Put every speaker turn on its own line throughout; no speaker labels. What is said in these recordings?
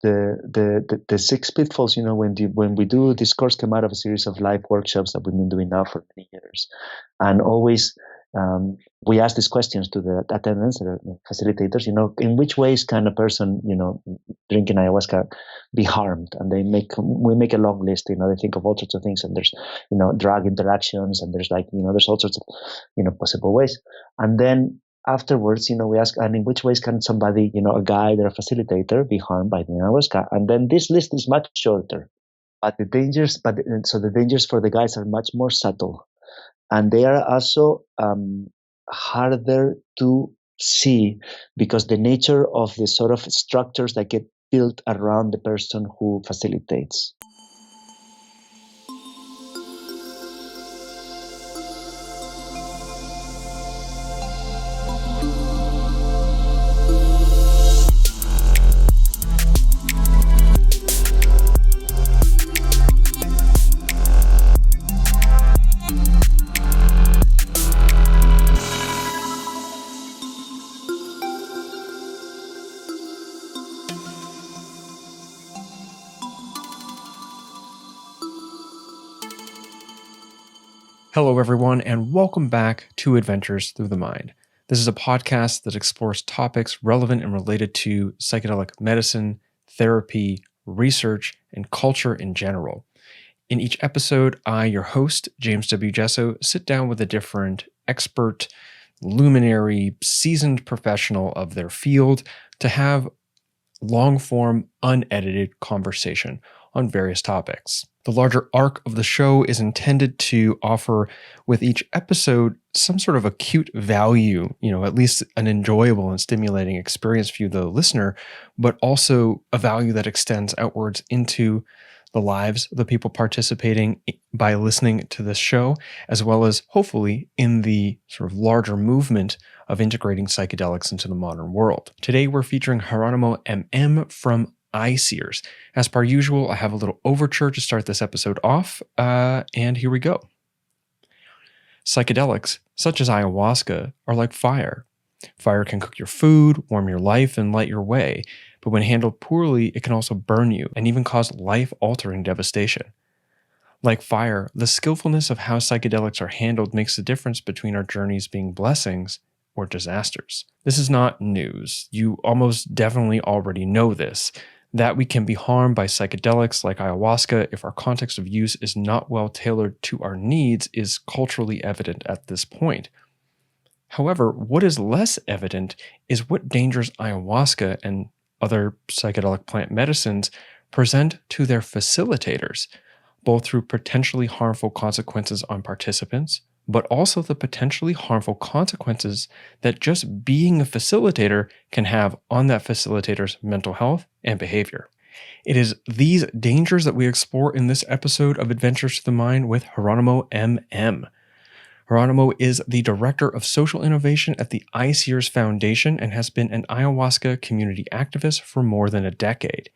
the six pitfalls, when we do this course, come out of a series of live workshops that we've been doing now for many years, and always we ask these questions to the attendants, the facilitators. In which ways can a person, drinking ayahuasca, be harmed? And we make a long list. They think of all sorts of things, and there's drug interactions, and there's there's all sorts of possible ways, and then afterwards, we ask, and in which ways can somebody, a guide or a facilitator, be harmed by the ayahuasca? And then this list is much shorter, but the dangers for the guides are much more subtle, and they are also harder to see, because the nature of the sort of structures that get built around the person who facilitates.
Hello, everyone, and welcome back to Adventures Through the Mind. This is a podcast that explores topics relevant and related to psychedelic medicine, therapy, research, and culture in general. In each episode, I, your host, James W. Gesso, sit down with a different expert, luminary, seasoned professional of their field to have long-form, unedited conversation on various topics. The larger arc of the show is intended to offer, with each episode, some sort of acute value, at least an enjoyable and stimulating experience for you, the listener, but also a value that extends outwards into the lives of the people participating by listening to this show, as well as hopefully in the sort of larger movement of integrating psychedelics into the modern world. Today, we're featuring Jeronimo M.M. from Seers. As per usual, I have a little overture to start this episode off, and here we go. Psychedelics, such as ayahuasca, are like fire. Fire can cook your food, warm your life, and light your way, but when handled poorly, it can also burn you and even cause life-altering devastation. Like fire, the skillfulness of how psychedelics are handled makes the difference between our journeys being blessings or disasters. This is not news. You almost definitely already know this. That we can be harmed by psychedelics like ayahuasca if our context of use is not well tailored to our needs is culturally evident at this point. However, what is less evident is what dangers ayahuasca and other psychedelic plant medicines present to their facilitators, both through potentially harmful consequences on participants, but also the potentially harmful consequences that just being a facilitator can have on that facilitator's mental health and behavior. It is these dangers that we explore in this episode of Adventures to the Mind with Jeronimo M.M. Jeronimo is the Director of Social Innovation at the Seers Foundation and has been an ayahuasca community activist for more than a decade.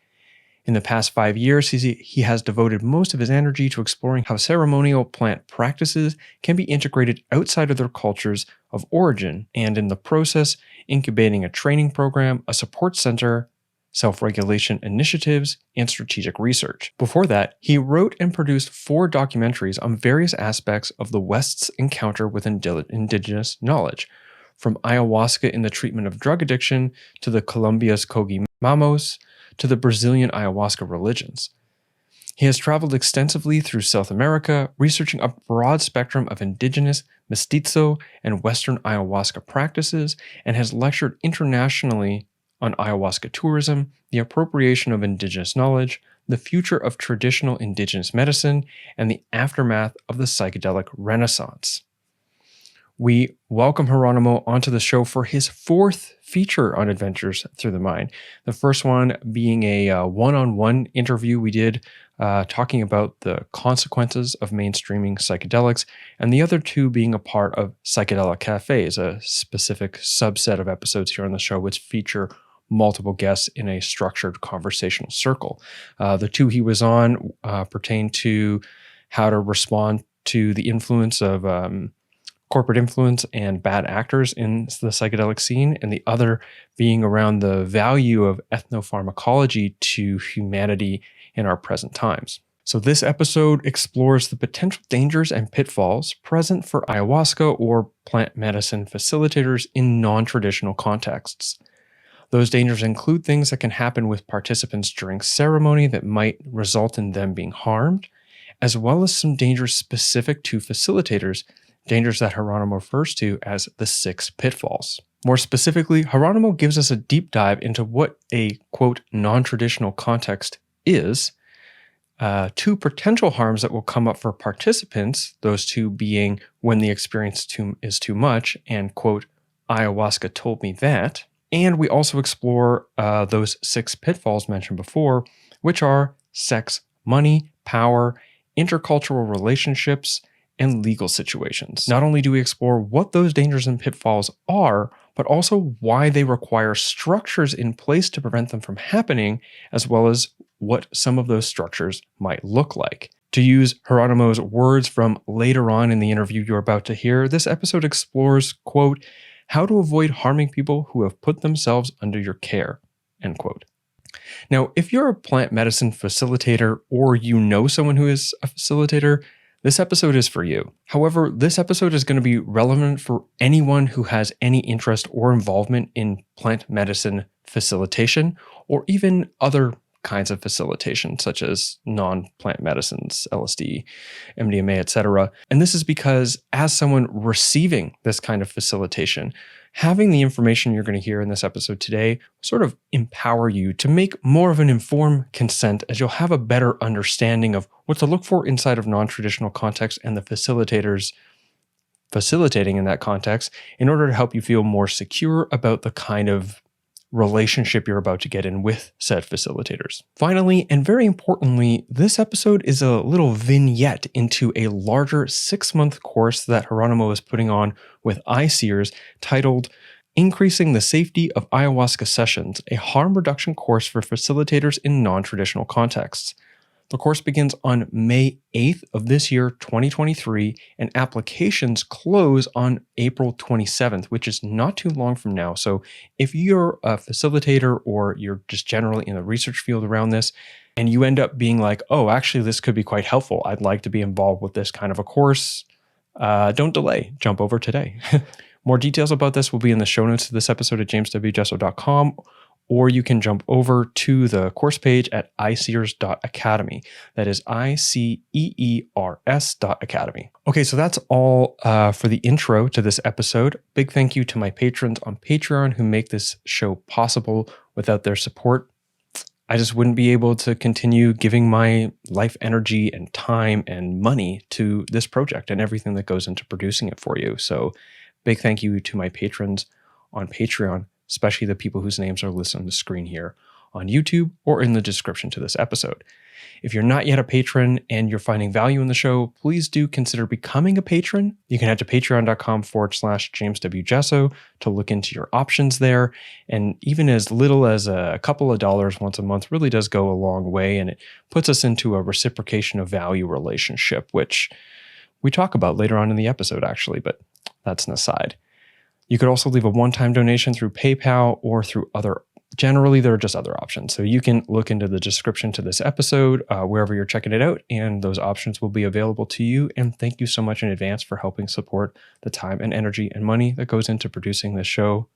In the past 5 years, he has devoted most of his energy to exploring how ceremonial plant practices can be integrated outside of their cultures of origin, and in the process, incubating a training program, a support center, self-regulation initiatives, and strategic research. Before that, he wrote and produced 4 documentaries on various aspects of the West's encounter with indigenous knowledge, from ayahuasca in the treatment of drug addiction to the Colombia's Kogi Mamos, to the Brazilian ayahuasca religions. He has traveled extensively through South America, researching a broad spectrum of indigenous, mestizo, and Western ayahuasca practices, and has lectured internationally on ayahuasca tourism, the appropriation of indigenous knowledge, the future of traditional indigenous medicine, and the aftermath of the psychedelic renaissance. We welcome Jeronimo onto the show for his 4th feature on Adventures Through the Mind. The first one being a one-on-one interview we did talking about the consequences of mainstreaming psychedelics, and the other 2 being a part of Psychedelic Cafes, a specific subset of episodes here on the show which feature multiple guests in a structured conversational circle. The 2 he was on pertain to how to respond to the influence of corporate influence and bad actors in the psychedelic scene, and the other being around the value of ethnopharmacology to humanity in our present times. So this episode explores the potential dangers and pitfalls present for ayahuasca or plant medicine facilitators in non-traditional contexts. Those dangers include things that can happen with participants during ceremony that might result in them being harmed, as well as some dangers specific to facilitators, dangers that Jeronimo refers to as the 6 pitfalls. More specifically, Jeronimo gives us a deep dive into what a, quote, non-traditional context is, 2 potential harms that will come up for participants, those 2 being when the experience is too much and, quote, ayahuasca told me that. And we also explore those 6 pitfalls mentioned before, which are sex, money, power, intercultural relationships, and legal situations. Not only do we explore what those dangers and pitfalls are, but also why they require structures in place to prevent them from happening, as well as what some of those structures might look like. To use Jeronimo's words from later on in the interview you're about to hear, this episode explores, quote, how to avoid harming people who have put themselves under your care, end quote. Now, if you're a plant medicine facilitator or you know someone who is a facilitator, this episode is for you. However, this episode is going to be relevant for anyone who has any interest or involvement in plant medicine facilitation or even other kinds of facilitation, such as non-plant medicines, LSD, MDMA, etc. And this is because as someone receiving this kind of facilitation, having the information you're going to hear in this episode today sort of empower you to make more of an informed consent, as you'll have a better understanding of what to look for inside of non-traditional context and the facilitators facilitating in that context in order to help you feel more secure about the kind of relationship you're about to get in with said facilitators. Finally, and very importantly, this episode is a little vignette into a larger 6-month course that Jeronimo is putting on with iSeers titled Increasing the Safety of Ayahuasca Sessions, a harm reduction course for facilitators in non-traditional contexts. The course begins on May 8th of this year, 2023, and applications close on April 27th, which is not too long from now. So if you're a facilitator or you're just generally in the research field around this, and you end up being like, oh, actually, this could be quite helpful, I'd like to be involved with this kind of a course, don't delay. Jump over today. More details about this will be in the show notes of this episode at jameswjesso.com, or you can jump over to the course page at iseers.academy. That is ICEERS.academy. Okay, so that's all for the intro to this episode. Big thank you to my patrons on Patreon who make this show possible. Without their support, I just wouldn't be able to continue giving my life energy and time and money to this project and everything that goes into producing it for you. So big thank you to my patrons on Patreon, especially the people whose names are listed on the screen here on YouTube or in the description to this episode. If you're not yet a patron and you're finding value in the show, please do consider becoming a patron. You can head to patreon.com/JamesWJesso to look into your options there. And even as little as a couple of dollars once a month really does go a long way. And it puts us into a reciprocation of value relationship, which we talk about later on in the episode, actually, but that's an aside. You could also leave a one-time donation through PayPal or through generally there are just other options. So you can look into the description to this episode, wherever you're checking it out, and those options will be available to you. And thank you so much in advance for helping support the time and energy and money that goes into producing this show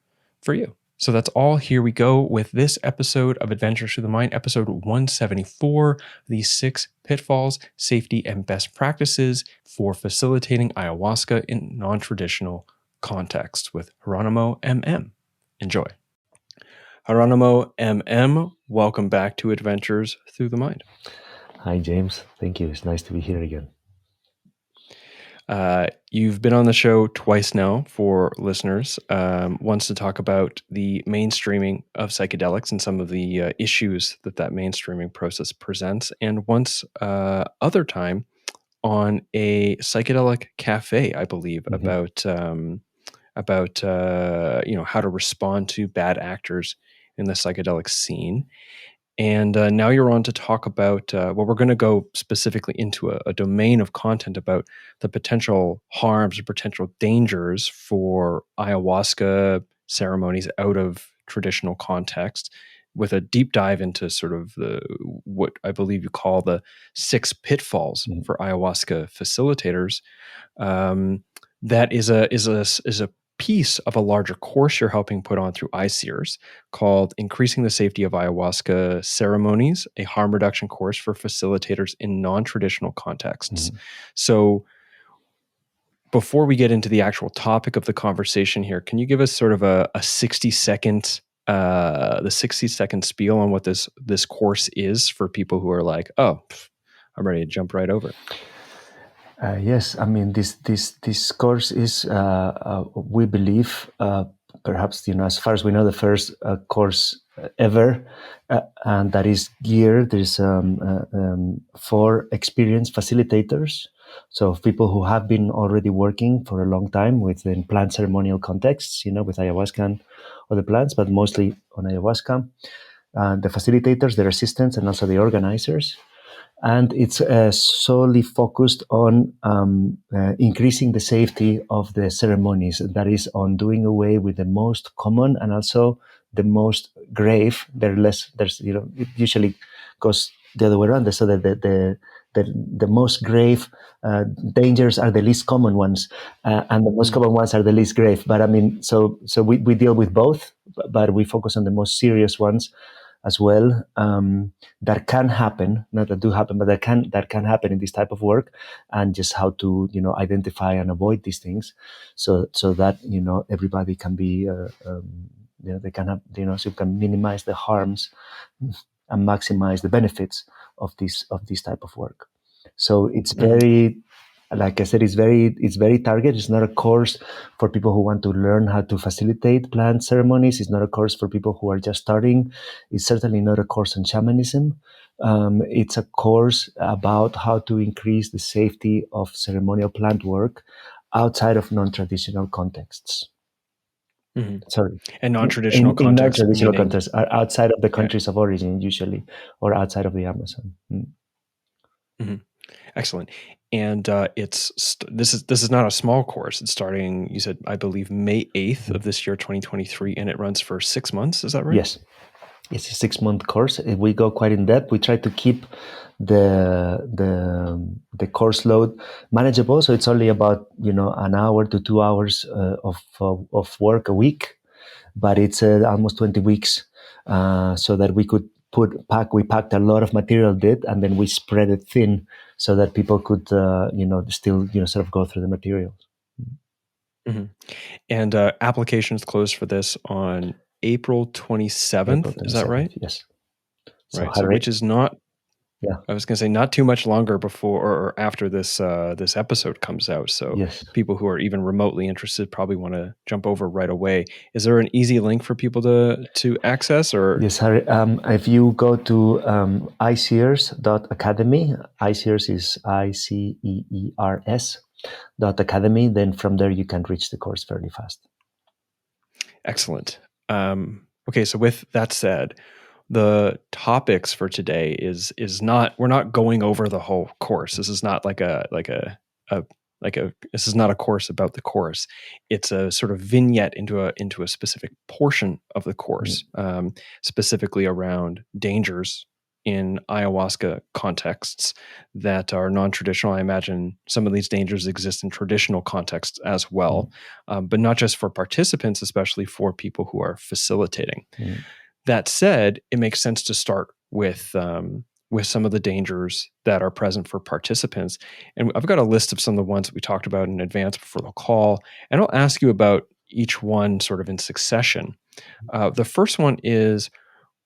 for you. So that's all. Here we go with this episode of Adventures Through the Mind, episode 174, the 6 pitfalls, safety, and best practices for facilitating ayahuasca in non-traditional context with Jeronimo MM. Enjoy. Jeronimo MM, welcome back to Adventures Through the Mind.
Hi, James. Thank you. It's nice to be here again.
You've been on the show twice now for listeners. Once to talk about the mainstreaming of psychedelics and some of the issues that mainstreaming process presents, and once other time on a psychedelic cafe, I believe, about how to respond to bad actors in the psychedelic scene. And now you're on to talk about, we're going to go specifically into a domain of content about the potential harms or potential dangers for ayahuasca ceremonies out of traditional context, with a deep dive into sort of what I believe you call the 6 pitfalls for ayahuasca facilitators. That is a piece of a larger course you're helping put on through ICEERS called Increasing the Safety of Ayahuasca Ceremonies, a harm reduction course for facilitators in non-traditional contexts. So before we get into the actual topic of the conversation here, can you give us sort of a 60-second the 60-second spiel on what this course is for people who are like, oh, I'm ready to jump right over?
Yes, I mean this course is we believe perhaps as far as we know the first course ever, and that is geared. There's for experienced facilitators, so people who have been already working for a long time within plant ceremonial contexts, with ayahuasca and other plants, but mostly on ayahuasca. The facilitators, their assistants, and also the organizers. And it's solely focused on increasing the safety of the ceremonies. That is on doing away with the most common and also the most grave. It usually goes the other way around. So that the most grave dangers are the least common ones, and the most common ones are the least grave. But I mean, so we deal with both, but we focus on the most serious ones as well, that can happen, not that do happen, but that can happen in this type of work, and just how to identify and avoid these things, so that everybody can be they can have so you can minimize the harms and maximize the benefits of this type of work. So it's very, like I said, it's very targeted. It's not a course for people who want to learn how to facilitate plant ceremonies. It's not a course for people who are just starting. It's certainly not a course on shamanism. It's a course about how to increase the safety of ceremonial plant work outside of non-traditional contexts. Sorry.
And non-traditional
in
contexts,
non-traditional
meaning
contexts are outside of the countries of origin usually, or outside of the Amazon.
Excellent. And this is not a small course. It's starting, you said, I believe, May 8th of this year, 2023, and it runs for 6 months. Is that right?
Yes. It's a 6-month course. We go quite in depth. We try to keep the course load manageable. So it's only about an hour to 2 hours of work a week, but it's almost 20 weeks, so that we could we packed a lot of material, and then we spread it thin so that people could still sort of go through the materials.
And applications closed for this on April 27th. Is that right?
Yes.
Right. So which is not, I was going to say, not too much longer before or after this episode comes out. So people who are even remotely interested probably want to jump over right away. Is there an easy link for people to access? Or
yes, Harry. If you go to ICEERS.academy, ICEERS is ICEERS.academy, then from there you can reach the course fairly fast.
Excellent. Okay, so with that said, the topics for today is not, we're not going over the whole course. This is not this is not a course about the course. It's a sort of vignette into a specific portion of the course, specifically around dangers in ayahuasca contexts that are non-traditional. I imagine some of these dangers exist in traditional contexts as well, but not just for participants, especially for people who are facilitating. That said, it makes sense to start with some of the dangers that are present for participants. And I've got a list of some of the ones that we talked about in advance before the call, and I'll ask you about each one sort of in succession. The first one is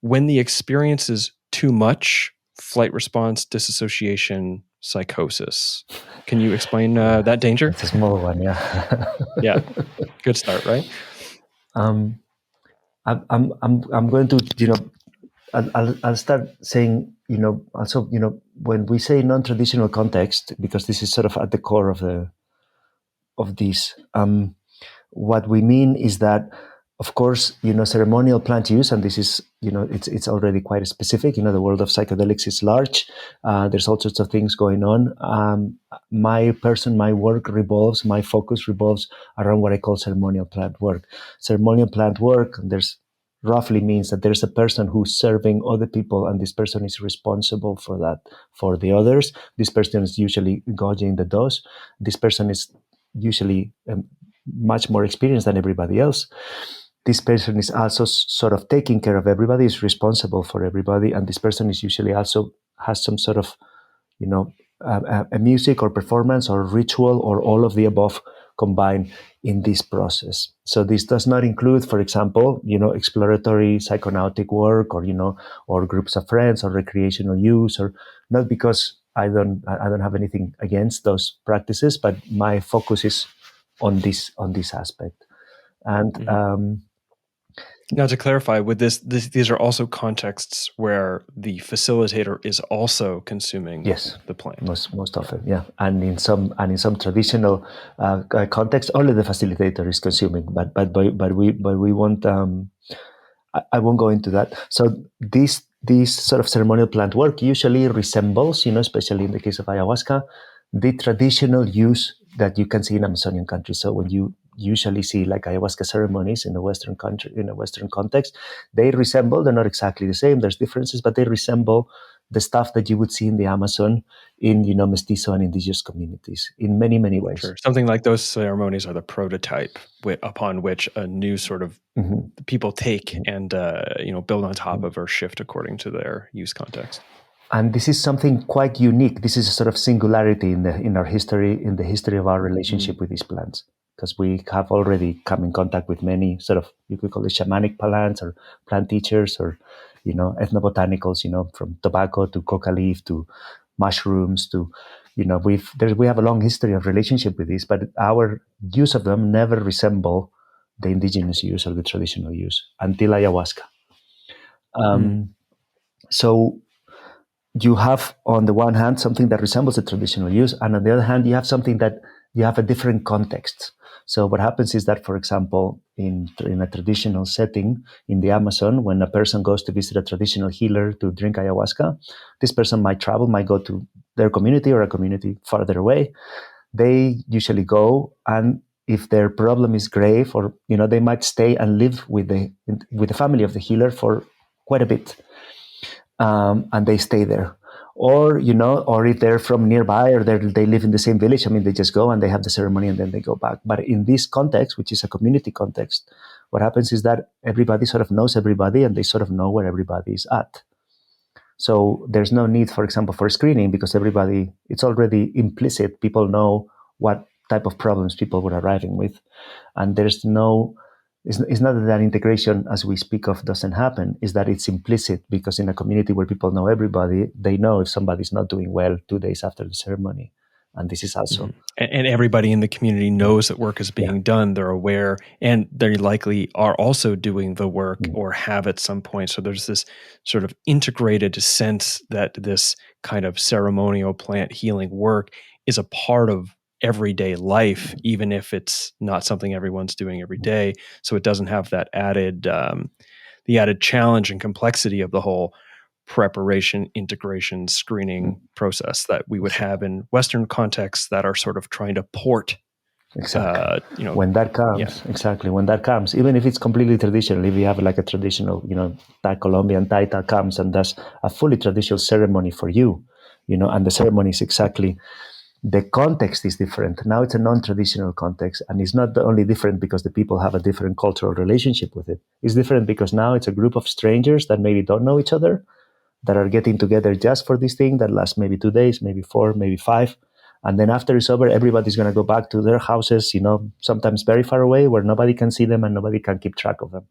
when the experience is too much: flight response, disassociation, psychosis. Can you explain that danger?
It's a small one, yeah.
Yeah, good start, right?
I'm going to I'll start saying also when we say non-traditional context, because this is sort of at the core of this, what we mean is that Of course, ceremonial plant use, and this is, it's already quite specific. The world of psychedelics is large. There's all sorts of things going on. My focus revolves around what I call ceremonial plant work. Ceremonial plant work, there's roughly means that there's a person who's serving other people, and this person is responsible for that, for the others. This person is usually gauging the dose. This person is usually much more experienced than everybody else. This person is also sort of taking care of everybody, is responsible for everybody, and this person is usually also has some sort of, a music or performance or ritual or all of the above combined in this process. So this does not include, for example, exploratory psychonautic work, or or groups of friends, or recreational use, or not, because I don't have anything against those practices, but my focus is on this aspect. And
now, to clarify, with these are also contexts where the facilitator is also consuming the plant.
Most often, yeah, and in some traditional context, only the facilitator is consuming. But we won't. I won't go into that. So this sort of ceremonial plant work usually resembles, especially in the case of ayahuasca, the traditional use that you can see in Amazonian countries. So when you usually see like ayahuasca ceremonies in a Western country, in a Western context, they're not exactly the same. There's differences, but they resemble the stuff that you would see in the Amazon, in mestizo and indigenous communities in many, many ways.
Sure. Something like those ceremonies are the prototype upon which a new sort of people take and build on top of or shift according to their use context.
And this is something quite unique. This is a sort of singularity in our history, in the history of our relationship with these plants, because we have already come in contact with many sort of, you could call it shamanic plants or plant teachers, or ethnobotanicals, from tobacco to coca leaf to mushrooms to, we have a long history of relationship with these, but our use of them never resemble the indigenous use or the traditional use until ayahuasca. So you have, on the one hand, something that resembles the traditional use, and on the other hand, you have something that you have a different context. So what happens is that, for example, in a traditional setting in the Amazon, when a person goes to visit a traditional healer to drink ayahuasca, this person might go to their community or a community farther away. They usually go, and if their problem is grave, or they might stay and live with the family of the healer for quite a bit. And they stay there, or if they're from nearby, or they live in the same village, they just go and they have the ceremony and then they go back. But in this context, which is a community context, what happens is that everybody sort of knows everybody, and they sort of know where everybody is at. So there's no need, for example, for screening, because it's already implicit. People know what type of problems people were arriving with, and there's no. It's not that that integration, as we speak of, doesn't happen. Is that it's implicit, because in a community where people know everybody, they know if somebody's not doing well 2 days after the ceremony. And this is also...
And everybody in the community knows that work is being done. They're aware, and they likely are also doing the work or have at some point. So there's this sort of integrated sense that this kind of ceremonial plant healing work is a part of everyday life, even if it's not something everyone's doing every day. So it doesn't have that added, the added challenge and complexity of the whole preparation, integration, screening process that we would have in Western contexts that are sort of trying to port.
Exactly. When that comes, even if it's completely traditional, if you have like a traditional, Colombian Taita comes and does a fully traditional ceremony for you, and the ceremony is exactly... The context is different. Now it's a non-traditional context, and it's not only different because the people have a different cultural relationship with it. It's different because now it's a group of strangers that maybe don't know each other, that are getting together just for this thing that lasts maybe 2 days, maybe 4, maybe 5. And then after it's over, everybody's going to go back to their houses, sometimes very far away, where nobody can see them and nobody can keep track of them.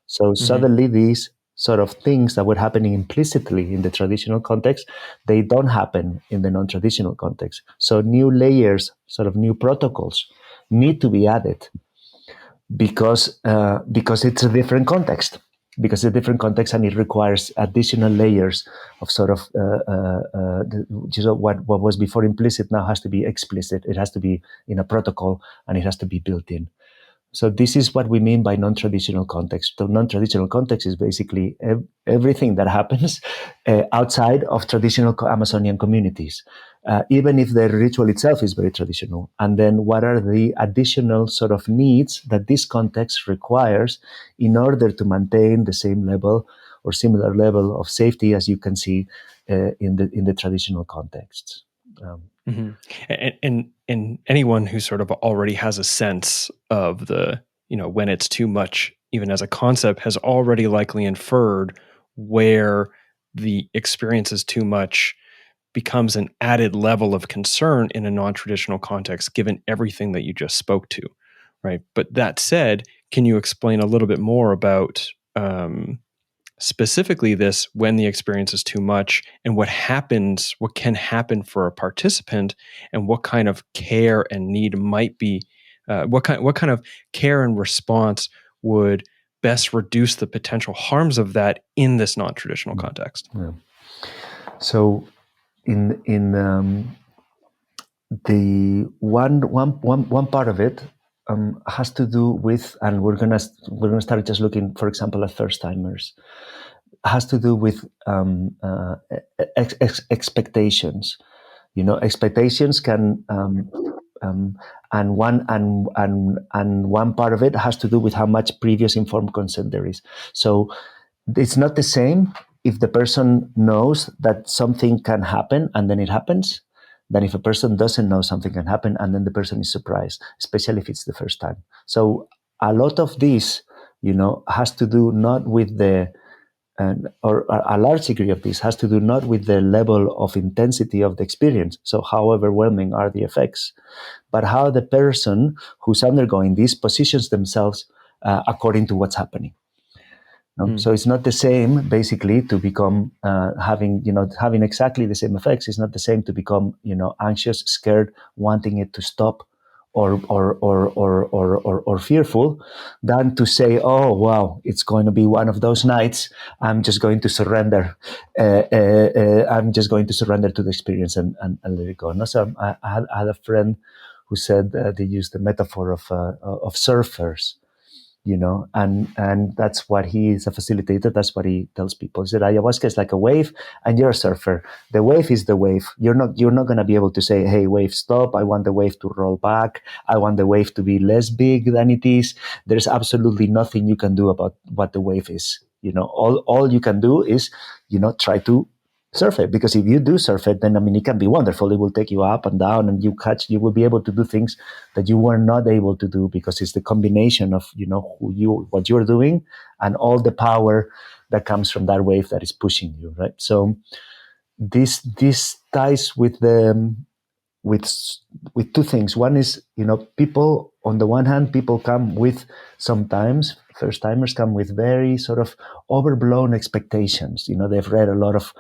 So suddenly these sort of things that were happening implicitly in the traditional context, they don't happen in the non-traditional context. So new layers, sort of new protocols need to be added because it's a different context. Because it's a different context, and it requires additional layers of sort of what was before implicit now has to be explicit. It has to be in a protocol, and it has to be built in. So this is what we mean by non-traditional context. So non-traditional context is basically everything that happens outside of traditional Amazonian communities, even if the ritual itself is very traditional. And then what are the additional sort of needs that this context requires in order to maintain the same level or similar level of safety as you can see in the traditional contexts.
Mm-hmm. And anyone who sort of already has a sense of the, when it's too much, even as a concept, has already likely inferred where the experience is too much becomes an added level of concern in a non-traditional context, given everything that you just spoke to, right? But that said, can you explain a little bit more about specifically this, when the experience is too much, and what can happen for a participant, and what kind of care and need might be, what kind of care and response would best reduce the potential harms of that in this non-traditional context?
Yeah. So in the one part of it has to do with, and we're gonna start just looking, for example, at first timers. Has to do with expectations. Expectations can and one part of it has to do with how much previous informed consent there is. So it's not the same if the person knows that something can happen and then it happens, than if a person doesn't know something can happen and then the person is surprised, especially if it's the first time. So a lot of this, has to do not with or a large degree of this has to do not with the level of intensity of the experience, so how overwhelming are the effects, but how the person who's undergoing this positions themselves according to what's happening. So it's not the same, basically, to become having exactly the same effects. It's not the same to become anxious, scared, wanting it to stop, or fearful, than to say, oh wow, it's going to be one of those nights. I'm just going to surrender. I'm just going to surrender to the experience and let it go. No, so I had a friend who said they used the metaphor of surfers. And that's what he is, a facilitator. That's what he tells people. He said ayahuasca is like a wave, and you're a surfer. The wave is the wave. You're not going to be able to say, hey, wave, stop. I want the wave to roll back. I want the wave to be less big than it is. There's absolutely nothing you can do about what the wave is. All you can do is, try to surf it, because if you do surf it, then it can be wonderful. It will take you up and down, and you will be able to do things that you were not able to do, because it's the combination of what you're doing and all the power that comes from that wave that is pushing you, right? So this ties with with two things. One is, people, on the one hand, people come with, sometimes first timers come with very sort of overblown expectations. They've read a lot of,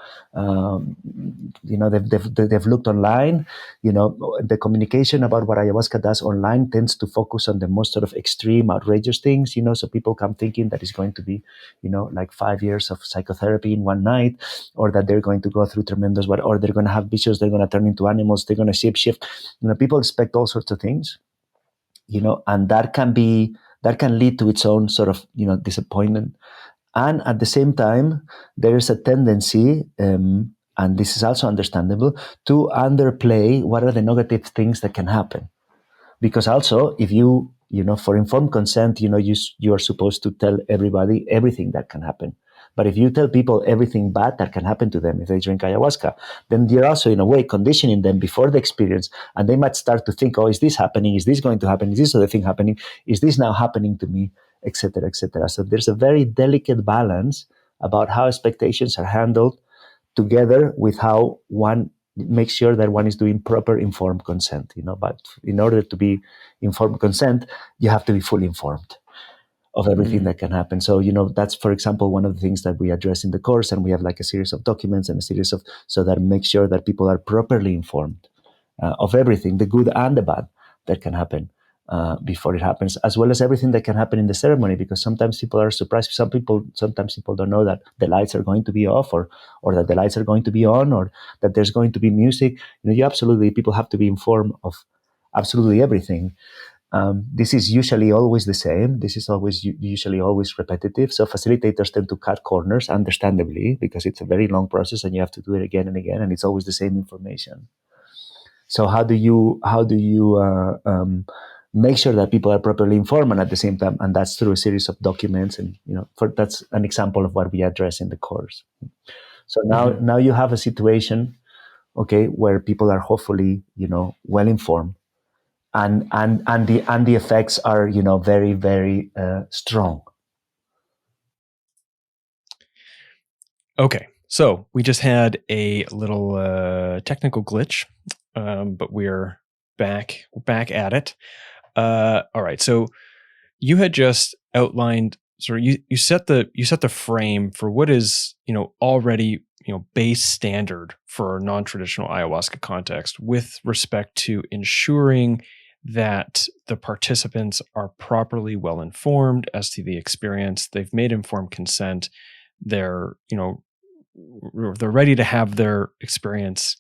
they've looked online. The communication about what ayahuasca does online tends to focus on the most sort of extreme, outrageous things. So people come thinking that it's going to be, like 5 years of psychotherapy in one night, or that they're going to go through tremendous, or they're going to have visions, they're going to turn into animals, they're going to shapeshift. People expect all sorts of things, and that can lead to its own sort of, disappointment. And at the same time, there is a tendency, and this is also understandable, to underplay what are the negative things that can happen. Because also, if you, for informed consent, you are supposed to tell everybody everything that can happen. But if you tell people everything bad that can happen to them if they drink ayahuasca, then you're also, in a way, conditioning them before the experience. And they might start to think, oh, is this happening? Is this going to happen? Is this other thing happening? Is this now happening to me? Etc., etc. So there's a very delicate balance about how expectations are handled, together with how one makes sure that one is doing proper informed consent. But in order to be informed consent, you have to be fully informed of everything that can happen. So, that's, for example, one of the things that we address in the course, and we have like a series of documents and a series of, so that make sure that people are properly informed of everything, the good and the bad that can happen before it happens, as well as everything that can happen in the ceremony, because sometimes people are surprised. Sometimes people don't know that the lights are going to be off, or that the lights are going to be on, or that there's going to be music. People have to be informed of absolutely everything. This is usually always the same. This is usually always repetitive. So facilitators tend to cut corners, understandably, because it's a very long process and you have to do it again and again, and it's always the same information. So how do you make sure that people are properly informed and at the same time, and that's through a series of documents, and that's an example of what we address in the course. So now you have a situation, okay, where people are hopefully well informed, and the effects are very, very strong.
Okay, so we just had a little technical glitch, but we're back at it. All right, so you had just outlined, sort of, you set the frame for what is already base standard for a non-traditional ayahuasca context with respect to ensuring that the participants are properly well informed as to the experience. They've made informed consent. They're ready to have their experience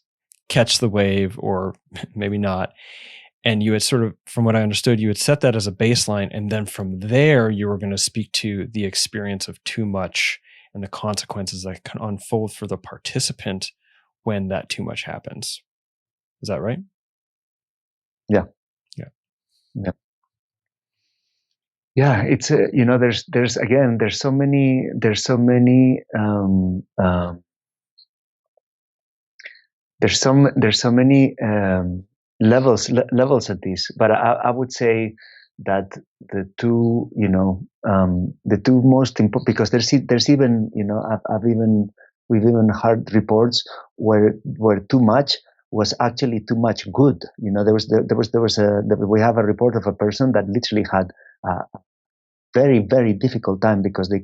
catch the wave, or maybe not. And you had sort of, from what I understood, you had set that as a baseline. And then from there, you were going to speak to the experience of too much and the consequences that can unfold for the participant when that too much happens. Is that right?
Yeah. Yeah, it's there's so many there's so many levels at this, but I would say that the two most important, because there's even we've even heard reports where too much was actually too much good. We have a report of a person that literally had a very, very difficult time because they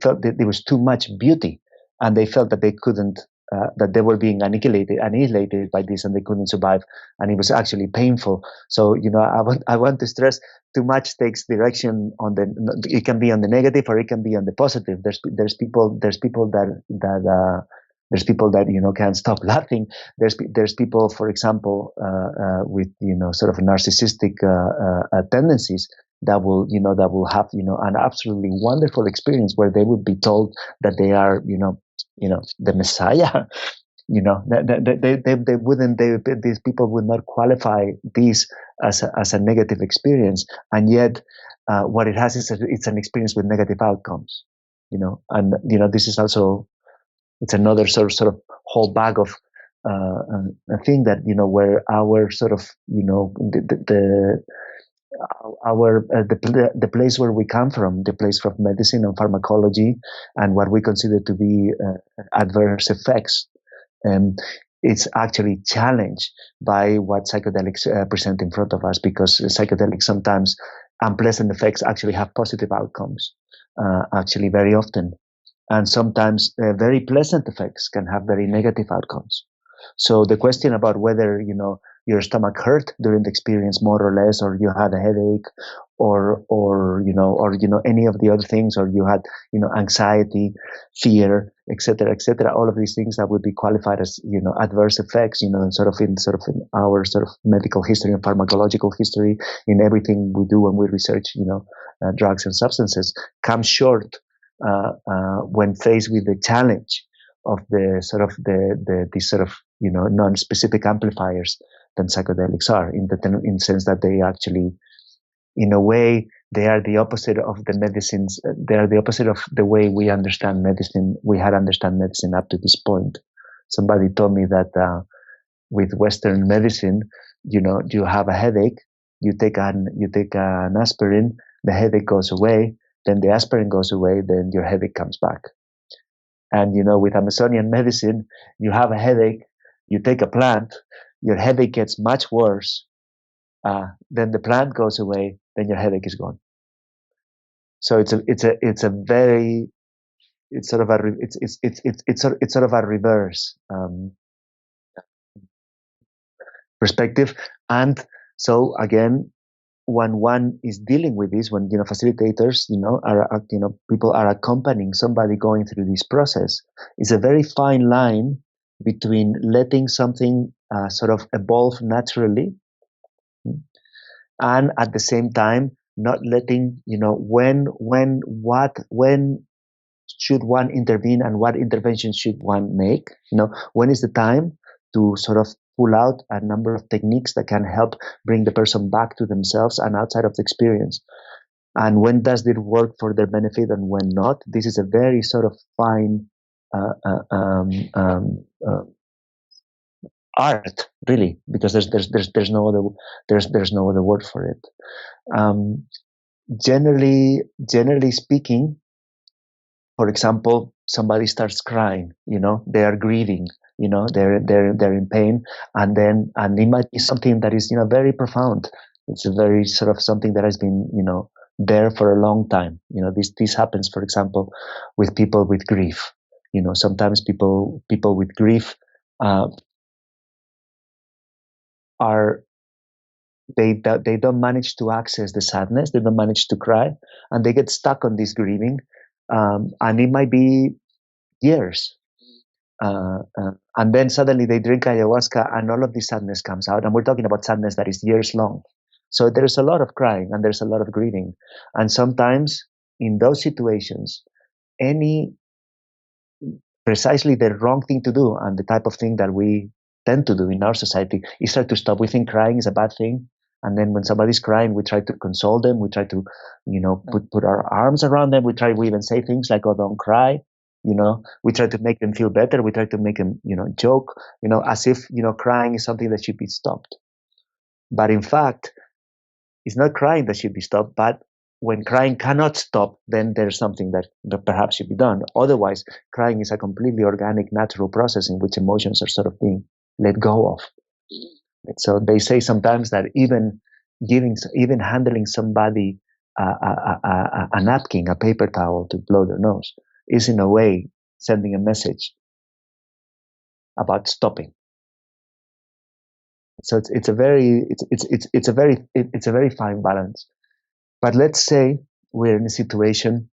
felt that there was too much beauty, and they felt that they couldn't, that they were being annihilated by this, and they couldn't survive, and it was actually painful. So I want to stress, too much takes direction it can be on the negative or it can be on the positive. There's people that can't stop laughing. There's people, for example, with sort of narcissistic tendencies that will have an absolutely wonderful experience where they would be told that they are the Messiah. These people would not qualify this as a negative experience, and yet what it has is it's an experience with negative outcomes. And this is also, it's another sort of whole bag of a thing that where our sort of the place where we come from, the place from medicine and pharmacology, and what we consider to be adverse effects, it's actually challenged by what psychedelics present in front of us, because psychedelics sometimes unpleasant effects actually have positive outcomes, actually very often. And sometimes very pleasant effects can have very negative outcomes. So the question about whether your stomach hurt during the experience more or less, or you had a headache, or any of the other things, or you had anxiety, fear, etc., all of these things that would be qualified as adverse effects, in our sort of medical history and pharmacological history, in everything we do when we research drugs and substances, come short when faced with the challenge of these sort of non-specific amplifiers than psychedelics are, in the sense that they actually, in a way, they are the opposite of the medicines. They are the opposite of the way we understand medicine. We had understand medicine up to this point. Somebody told me that with Western medicine, you have a headache, you take an aspirin, the headache goes away, then the aspirin goes away, then your headache comes back. And with Amazonian medicine, you have a headache, you take a plant, your headache gets much worse, then the plant goes away, then your headache is gone. So it's sort of a reverse perspective. And so again, when one is dealing with this, when facilitators people are accompanying somebody going through this process, it's a very fine line between letting something sort of evolve naturally, and at the same time not letting, when should one intervene and what intervention should one make. When is the time to sort of pull out a number of techniques that can help bring the person back to themselves and outside of the experience, and when does it work for their benefit and when not. This is a very sort of fine uh, uh, um, um, uh, art, really, because there's no other word for it. um, generally speaking, for example, somebody starts crying, they are grieving, they're in pain, and it might be something that is, very profound. It's a very sort of something that has been, there for a long time. This happens, for example, with people with grief. Sometimes people with grief are they don't manage to access the sadness, they don't manage to cry, and they get stuck on this grieving, and it might be years. And then suddenly they drink ayahuasca and all of this sadness comes out. And we're talking about sadness that is years long. So there's a lot of crying and there's a lot of grieving. And sometimes in those situations, any precisely the wrong thing to do, and the type of thing that we tend to do in our society, is try to stop. We think crying is a bad thing. And then when somebody's crying, we try to console them. We try to, put our arms around them. We even say things like, "Oh, don't cry." We try to make them feel better. We try to make them, joke, as if, crying is something that should be stopped. But in fact, it's not crying that should be stopped. But when crying cannot stop, then there's something that perhaps should be done. Otherwise, crying is a completely organic, natural process in which emotions are sort of being let go of. So they say sometimes that even handling somebody a napkin, a paper towel to blow their nose, is in a way sending a message about stopping. So it's a very fine balance. But let's say we're in a situation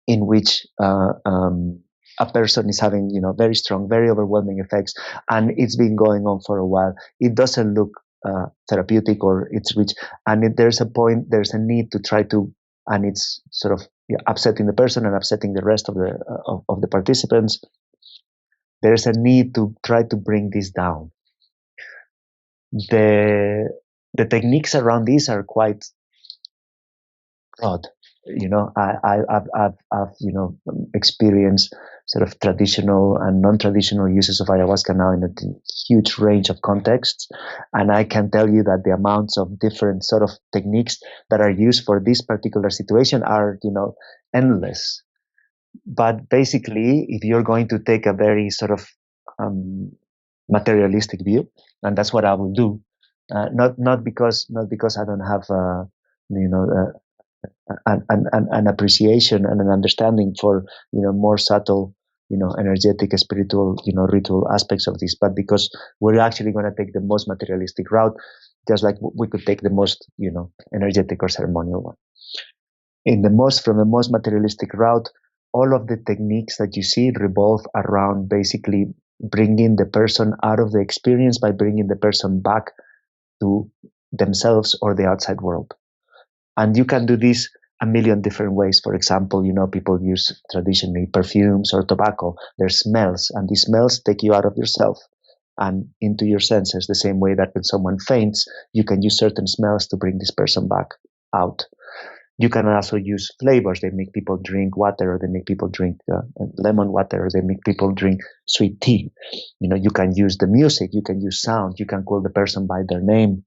in which a person is having, very strong, very overwhelming effects, and it's been going on for a while. It doesn't look therapeutic, or it's rich, and there's a need to try to, and it's sort of upsetting the person and upsetting the rest of the participants. There's a need to try to bring this down. The techniques around this are quite broad. I've experienced sort of traditional and non-traditional uses of ayahuasca now in a huge range of contexts, and I can tell you that the amounts of different sort of techniques that are used for this particular situation are, endless. But basically, if you're going to take a very sort of materialistic view, and that's what I will do, not because I don't have an appreciation and an understanding for more subtle, energetic, spiritual, ritual aspects of this, but because we're actually going to take the most materialistic route, just like we could take the most energetic or ceremonial one. From the most materialistic route, all of the techniques that you see revolve around basically bringing the person out of the experience by bringing the person back to themselves or the outside world. And you can do this a million different ways. For example, people use traditionally perfumes or tobacco. There's smells, and these smells take you out of yourself and into your senses, the same way that when someone faints, you can use certain smells to bring this person back out. You can also use flavors. They make people drink water, or they make people drink lemon water, or they make people drink sweet tea. You can use the music, you can use sound, you can call the person by their name.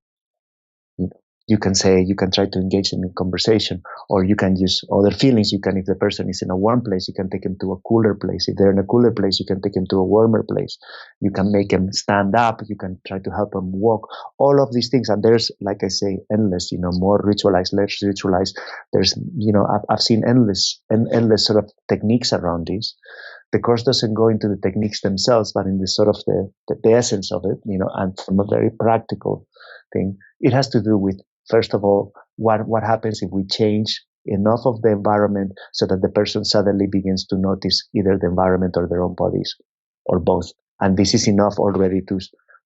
You can try to engage them in conversation, or you can use other feelings. If the person is in a warm place, you can take them to a cooler place. If they're in a cooler place, you can take them to a warmer place. You can make them stand up. You can try to help them walk. All of these things, and there's, like I say, endless. More ritualized, less ritualized. There's, I've seen endless sort of techniques around this. The course doesn't go into the techniques themselves, but in the sort of the essence of it, and from a very practical thing, it has to do with, first of all, what happens if we change enough of the environment so that the person suddenly begins to notice either the environment or their own bodies, or both. And this is enough already to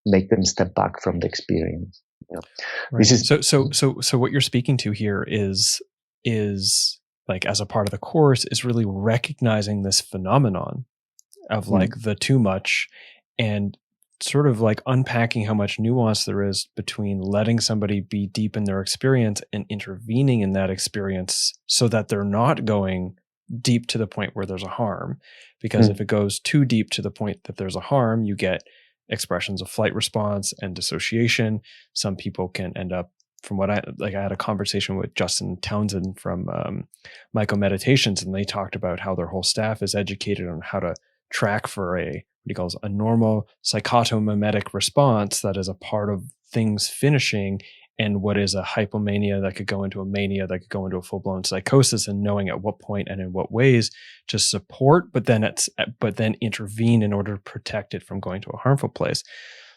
make them step back from the experience. You know,
Right.
this is
So what you're speaking to here is like, as a part of the course, is really recognizing this phenomenon of like the too much, and sort of like unpacking how much nuance there is between letting somebody be deep in their experience and intervening in that experience so that they're not going deep to the point where there's a harm. Because if it goes too deep to the point that there's a harm, you get expressions of flight response and dissociation. Some people can end up, from what I had a conversation with Justin Townsend from Myco Meditations, and they talked about how their whole staff is educated on how to track for a, what he calls a normal psychotomimetic response that is a part of things finishing, and what is a hypomania that could go into a mania that could go into a full-blown psychosis, and knowing at what point and in what ways to support, but then intervene in order to protect it from going to a harmful place.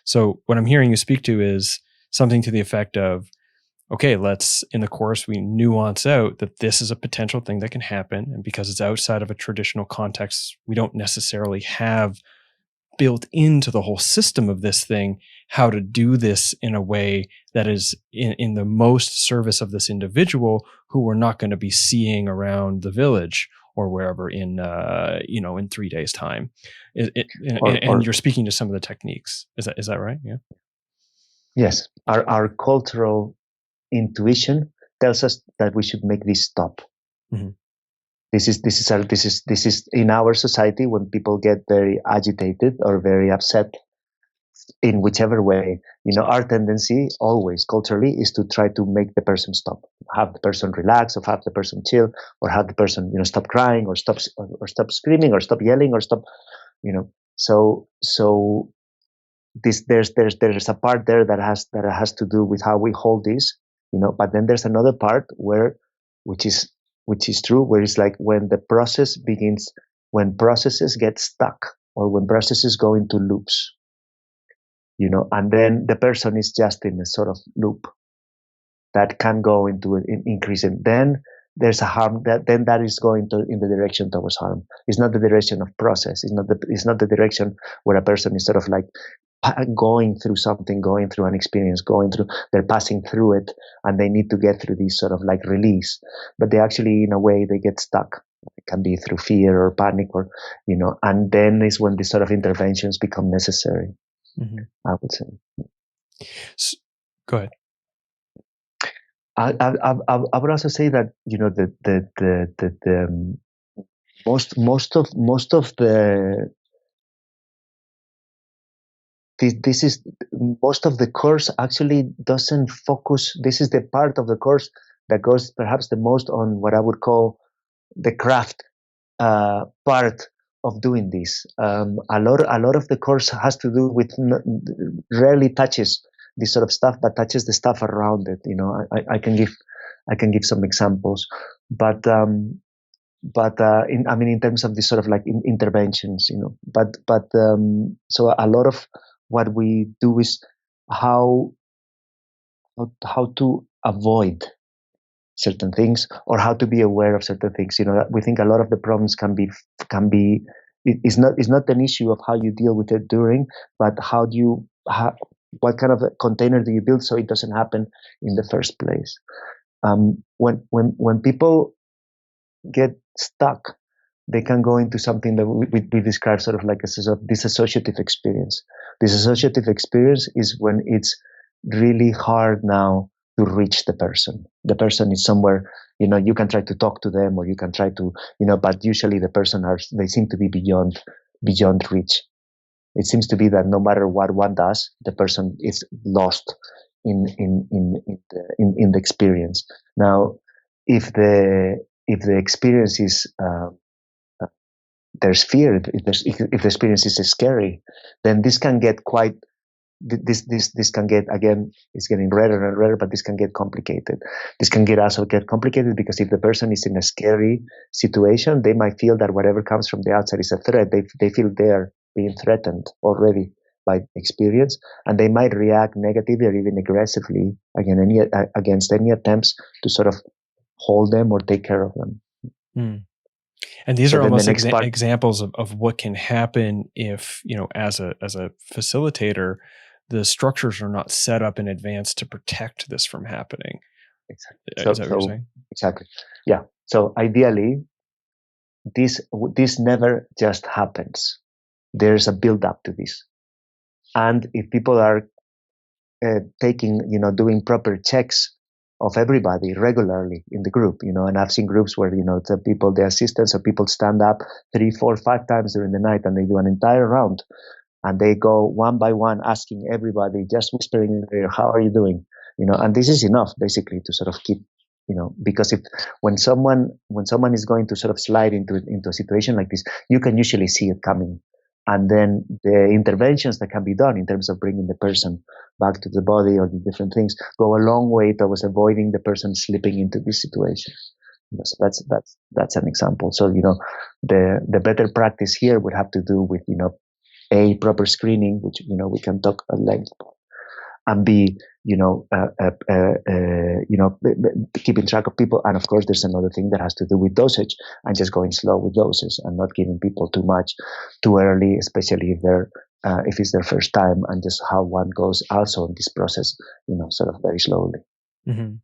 So what I'm hearing you speak to is something to the effect of, okay, let's, in the course, we nuance out that this is a potential thing that can happen. And because it's outside of a traditional context, we don't necessarily have built into the whole system of this thing how to do this in a way that is in the most service of this individual who we're not going to be seeing around the village or wherever in 3 days' time. And you're speaking to some of the techniques. Is that right? Yeah.
Yes. Our cultural intuition tells us that we should make this stop. Mm-hmm. This is in our society, when people get very agitated or very upset in whichever way, our tendency always culturally is to try to make the person stop, have the person relax, or have the person chill, or have the person stop crying, or stop screaming, or stop yelling, or stop, so there's a part there that has to do with how we hold this, but then there's another part which is true, where it's like when the process begins, when processes get stuck, or when processes go into loops, and then the person is just in a sort of loop that can go into an increase, and then there's a harm that is going in the direction towards harm. It's not the direction of process. It's not the direction where a person is sort of like going through something, going through an experience, they're passing through it, and they need to get through this sort of like release. But they actually, in a way, they get stuck. It can be through fear or panic, or, and then is when these sort of interventions become necessary, I would say.
So, go ahead.
I would also say that, most of the course actually doesn't focus. This is the part of the course that goes perhaps the most on what I would call the craft part of doing this. A lot of the course has to do with, rarely touches this sort of stuff, but touches the stuff around it. I can give some examples, but in terms of this sort of like interventions, so a lot of what we do is how to avoid certain things, or how to be aware of certain things. We think a lot of the problems can be. It's not an issue of how you deal with it during, but what kind of a container do you build so it doesn't happen in the first place. When people get stuck, they can go into something that we describe sort of like a sort of disassociative experience. Disassociative experience is when it's really hard now to reach the person. The person is somewhere, you can try to talk to them, or you can try to, but usually the person they seem to be beyond reach. It seems to be that no matter what one does, the person is lost in the experience. Now, if the experience is there's fear, if the experience is scary, then this can get quite. This can get, again, it's getting rarer and rarer, but this can get complicated. This can also get complicated because if the person is in a scary situation, they might feel that whatever comes from the outside is a threat. They feel they're being threatened already by experience, and they might react negatively or even aggressively against any attempts to sort of hold them or take care of them.
And these are almost examples of what can happen if, as a facilitator, the structures are not set up in advance to protect this from happening.
Exactly.
Is that what you're saying?
Exactly. Yeah. So ideally, this never just happens. There's a build up to this, and if people are taking, doing proper checks of everybody regularly in the group, and I've seen groups where, the assistants or people stand up 3, 4, 5 times during the night and they do an entire round and they go one by one asking everybody, just whispering in their ear, how are you doing? And this is enough basically to sort of keep, because when someone is going to sort of slide into a situation like this, you can usually see it coming. And then the interventions that can be done in terms of bringing the person back to the body or the different things go a long way towards avoiding the person slipping into this situation. So that's an example. So, the better practice here would have to do with, A, proper screening, which, we can talk at length about, and B, keeping track of people. And of course, there's another thing that has to do with dosage and just going slow with doses and not giving people too much too early, especially if it's their first time, and just how one goes also in this process, sort of very slowly.
Mm-hmm.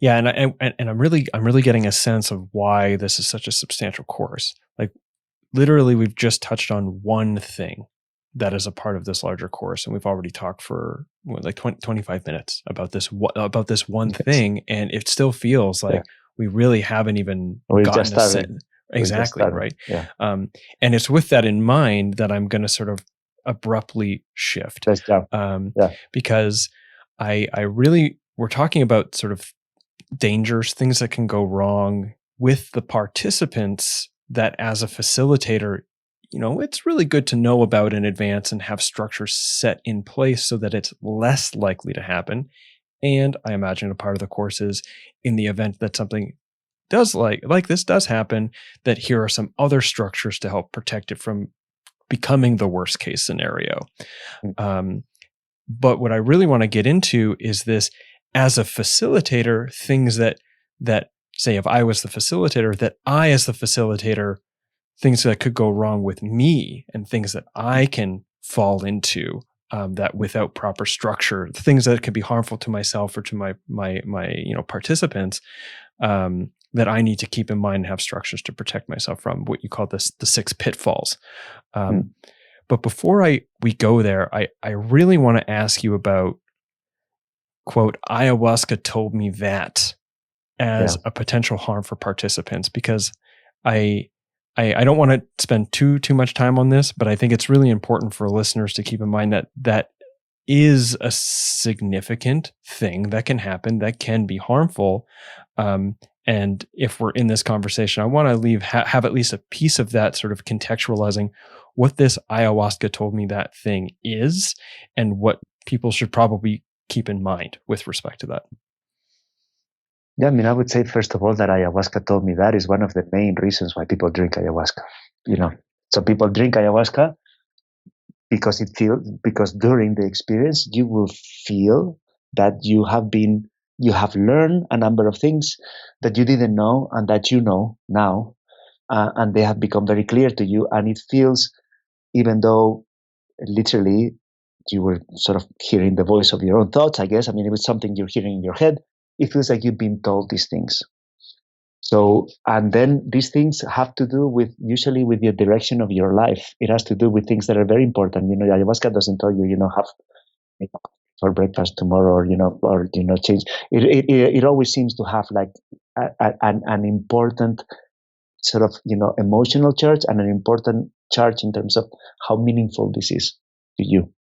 Yeah, and I'm really getting a sense of why this is such a substantial course. Like literally, we've just touched on one thing that is a part of this larger course, and we've already talked for like 25 minutes about this one thing, and it still feels like we really haven't even gotten a sense. Exactly, right?
Yeah.
And it's with that in mind that I'm going to sort of abruptly shift, because I really, we're talking about sort of dangers, things that can go wrong with the participants that as a facilitator, it's really good to know about in advance and have structures set in place so that it's less likely to happen. And I imagine a part of the course is in the event that something does like this does happen, that here are some other structures to help protect it from becoming the worst case scenario. But what I really want to get into is this, as a facilitator, things that say, if I was the facilitator, that I as the facilitator, things that could go wrong with me and things that I can fall into, that without proper structure, things that could be harmful to myself or to my participants, that I need to keep in mind and have structures to protect myself from, what you call the 6 pitfalls. But before we go there, I really want to ask you about, quote, ayahuasca told me that, as a potential harm for participants, because I don't want to spend too much time on this, but I think it's really important for listeners to keep in mind that is a significant thing that can happen, that can be harmful. And if we're in this conversation, I want to have at least a piece of that sort of contextualizing what this ayahuasca told me that thing is, and what people should probably keep in mind with respect to that.
Yeah, I would say, first of all, that ayahuasca told me that is one of the main reasons why people drink ayahuasca. So people drink ayahuasca because during the experience, you will feel that you have learned a number of things that you didn't know and that you know now, and they have become very clear to you. And it feels, even though literally you were sort of hearing the voice of your own thoughts, I guess. It was something you're hearing in your head. It feels like you've been told these things. So, and then these things have to do usually with the direction of your life. It has to do with things that are very important. Ayahuasca doesn't tell you, have for breakfast tomorrow, or change. It always seems to have like an important sort of, emotional charge and an important charge in terms of how meaningful this is to you.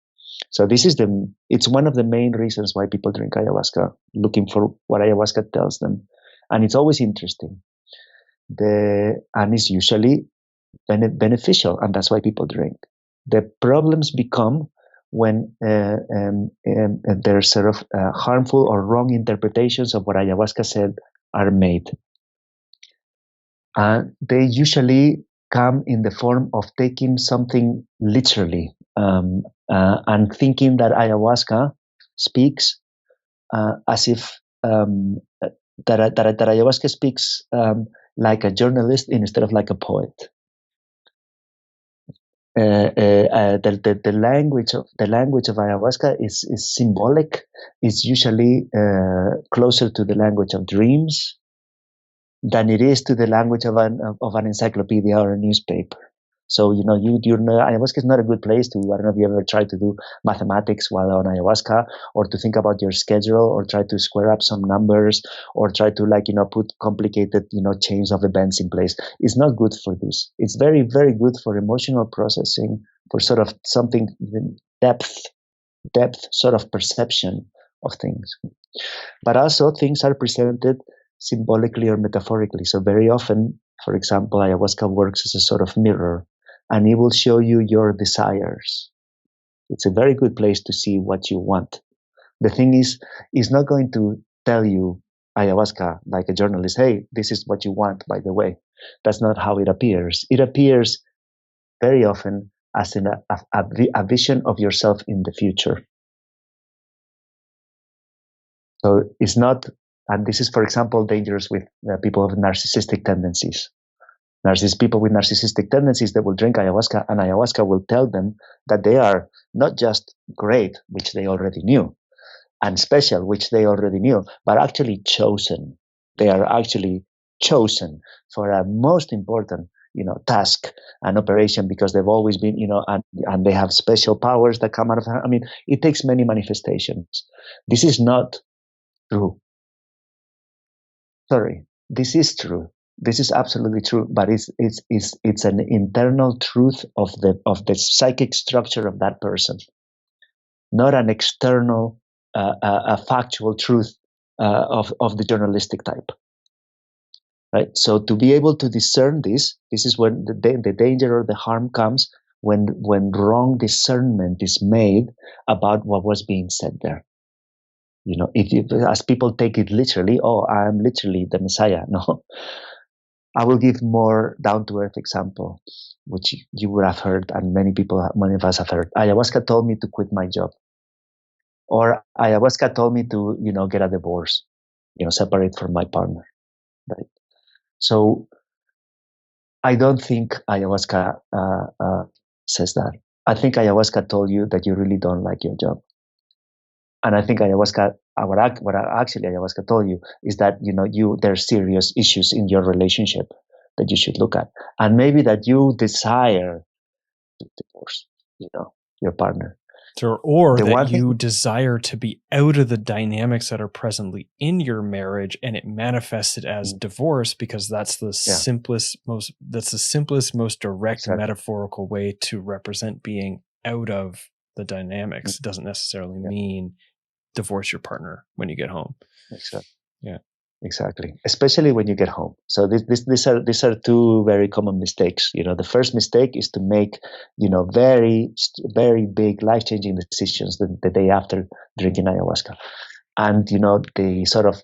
So it's one of the main reasons why people drink ayahuasca, looking for what ayahuasca tells them. And it's always interesting. And it's usually beneficial, and that's why people drink. The problems become when there's sort of harmful or wrong interpretations of what ayahuasca said are made. They usually come in the form of taking something literally, and thinking that ayahuasca speaks as if that ayahuasca speaks like a journalist instead of like a poet. The language of ayahuasca is symbolic. It's usually closer to the language of dreams than it is to the language of an encyclopedia or a newspaper. So ayahuasca is not a good place to. I don't know if you ever tried to do mathematics while on ayahuasca, or to think about your schedule, or try to square up some numbers, or try to put complicated chains of events in place. It's not good for this. It's very, very good for emotional processing, for sort of something depth sort of perception of things. But also things are presented symbolically or metaphorically. So very often, for example, ayahuasca works as a sort of mirror, and it will show you your desires. It's a very good place to see what you want. The thing is, it's not going to tell you, ayahuasca, like a journalist, hey, this is what you want, by the way. That's not how it appears. It appears very often as a vision of yourself in the future. So it's not, and this is, for example, dangerous with people with narcissistic tendencies. People with narcissistic tendencies, they will drink ayahuasca, and ayahuasca will tell them that they are not just great, which they already knew, and special, which they already knew, but actually chosen. They are actually chosen for a most important, task and operation, because they've always been, and they have special powers that come out of. I mean, it takes many manifestations. This is not true. Sorry, this is true. This is absolutely true, but it's an internal truth of the psychic structure of that person, not an external a factual truth of the journalistic type. Right. So to be able to discern this is when the danger or the harm comes, when wrong discernment is made about what was being said there. As people take it literally, oh, I am literally the Messiah. No, I will give more down-to-earth example, which you would have heard, and many of us have heard. Ayahuasca told me to quit my job, or ayahuasca told me to, get a divorce, separate from my partner, right? So I don't think ayahuasca says that. I think ayahuasca told you that you really don't like your job. And I think ayahuasca, what actually ayahuasca told you is that, there's serious issues in your relationship that you should look at. And maybe that you desire to divorce, your partner.
Or that you desire to be out of the dynamics that are presently in your marriage, and it manifested as divorce, because that's the simplest, most direct metaphorical way to represent being out of the dynamics. It doesn't necessarily mean divorce your partner when you get home.
Exactly.
Yeah.
Exactly. Especially when you get home. So these are two very common mistakes. The first mistake is to make, very, very big life-changing decisions the day after drinking ayahuasca. And, the sort of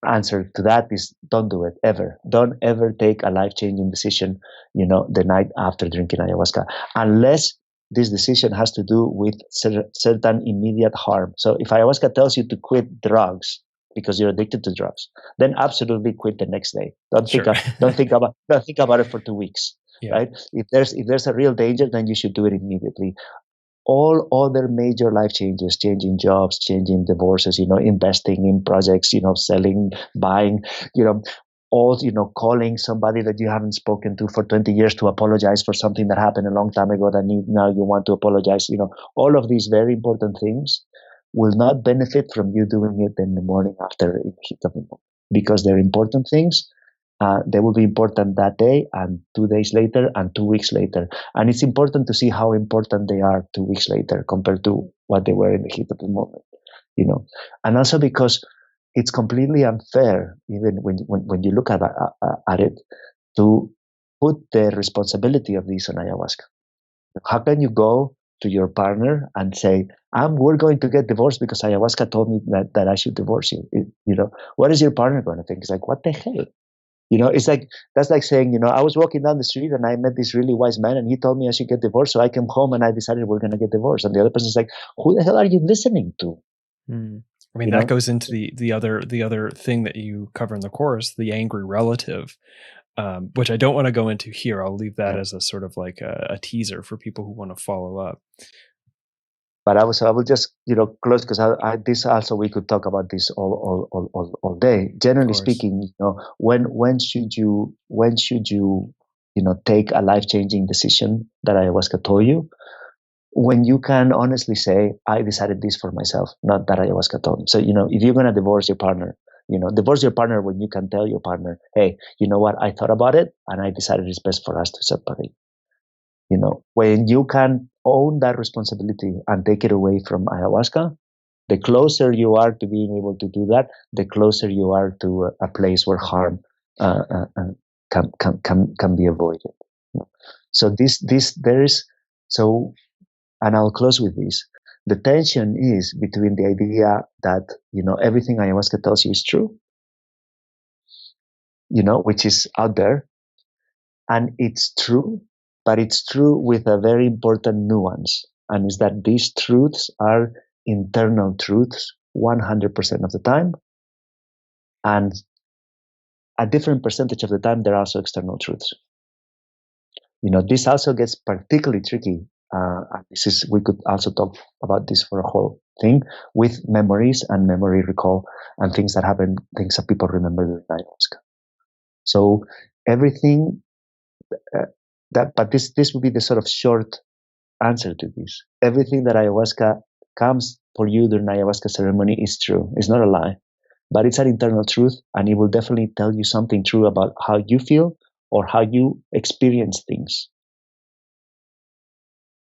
answer to that is don't do it ever. Don't ever take a life-changing decision, the night after drinking ayahuasca, unless this decision has to do with certain immediate harm. So if ayahuasca tells you to quit drugs because you're addicted to drugs, then absolutely quit the next day. Don't think about it for 2 weeks. Yeah. Right? If there's a real danger, then you should do it immediately. All other major life changes, changing jobs, changing divorces, investing in projects, selling, buying, calling somebody that you haven't spoken to for 20 years to apologize for something that happened a long time ago that now you want to apologize. All of these very important things will not benefit from you doing it in the morning after in the heat of the moment, because they're important things. They will be important that day, and 2 days later, and 2 weeks later. And it's important to see how important they are 2 weeks later compared to what they were in the heat of the moment. And also because it's completely unfair, even when you look at it, to put the responsibility of this on ayahuasca. How can you go to your partner and say, we're going to get divorced because ayahuasca told me that I should divorce you? What is your partner going to think? It's like, what the hell? It's like, that's like saying, I was walking down the street and I met this really wise man and he told me I should get divorced. So I came home and I decided we're going to get divorced. And the other person's like, who the hell are you listening to?
I mean, that goes into the other thing that you cover in the course, the angry relative. which I don't want to go into here. I'll leave that as a sort of like a teaser for people who want to follow up.
But I will just close, because this also, we could talk about this all day. Generally speaking, when should you take a life-changing decision that ayahuasca told you? When you can honestly say, I decided this for myself, not that ayahuasca told me. So if you're gonna divorce your partner, divorce your partner when you can tell your partner, hey, you know what, I thought about it and I decided it's best for us to separate. When you can own that responsibility and take it away from ayahuasca, the closer you are to being able to do that, the closer you are to a place where harm can be avoided. So and I'll close with this. The tension is between the idea that everything ayahuasca tells you is true, which is out there, and it's true. But it's true with a very important nuance, and is that these truths are internal truths 100% of the time, and a different percentage of the time they're also external truths. This also gets particularly tricky. We could also talk about this for a whole thing, with memories and memory recall and things that happen, things that people remember during ayahuasca. So everything. But this would be the sort of short answer to this. Everything that ayahuasca comes for you during ayahuasca ceremony is true. It's not a lie, but it's an internal truth, and it will definitely tell you something true about how you feel or how you experience things.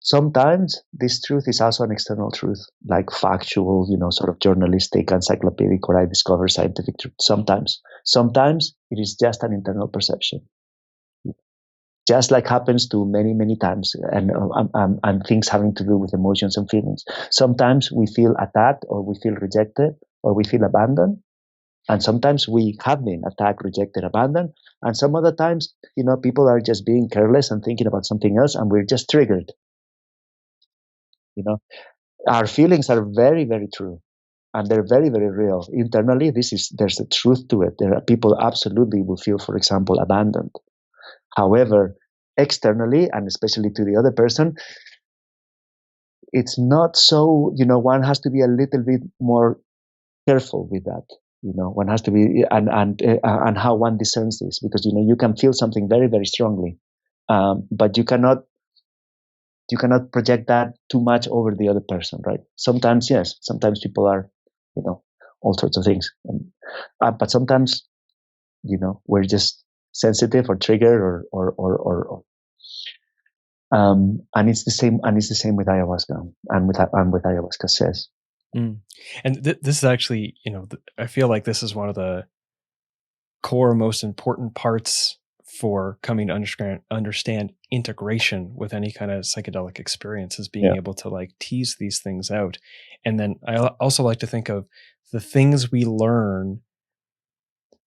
Sometimes this truth is also an external truth, like factual, sort of journalistic, encyclopedic, or I discover scientific truth. Sometimes it is just an internal perception. Just like happens to many, many times, and things having to do with emotions and feelings. Sometimes we feel attacked, or we feel rejected, or we feel abandoned. And sometimes we have been attacked, rejected, abandoned. And some other times, people are just being careless and thinking about something else, and we're just triggered. Our feelings are very, very true. And they're very, very real. Internally, there's a truth to it. There are people absolutely will feel, for example, abandoned. However, externally, and especially to the other person, it's not so, one has to be a little bit more careful with that. One has to be, and how one discerns this, because, you can feel something very, very strongly, but you cannot project that too much over the other person, right? Sometimes, yes, sometimes people are, all sorts of things. But sometimes, we're just sensitive or triggered or and it's the same with ayahuasca and with ayahuasca says.
And this is actually, I feel like this is one of the core, most important parts for coming to understand integration with any kind of psychedelic experience, is being able to like tease these things out. And then I also like to think of the things we learn.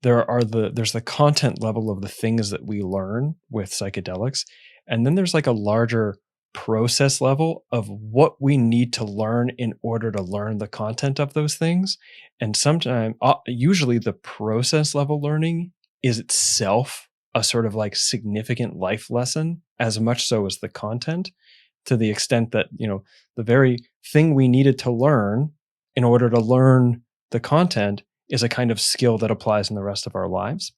There's the content level of the things that we learn with psychedelics. And then there's like a larger process level of what we need to learn in order to learn the content of those things. And sometimes, usually the process level learning is itself a sort of like significant life lesson, as much so as the content, to the extent that, the very thing we needed to learn in order to learn the content is a kind of skill that applies in the rest of our lives.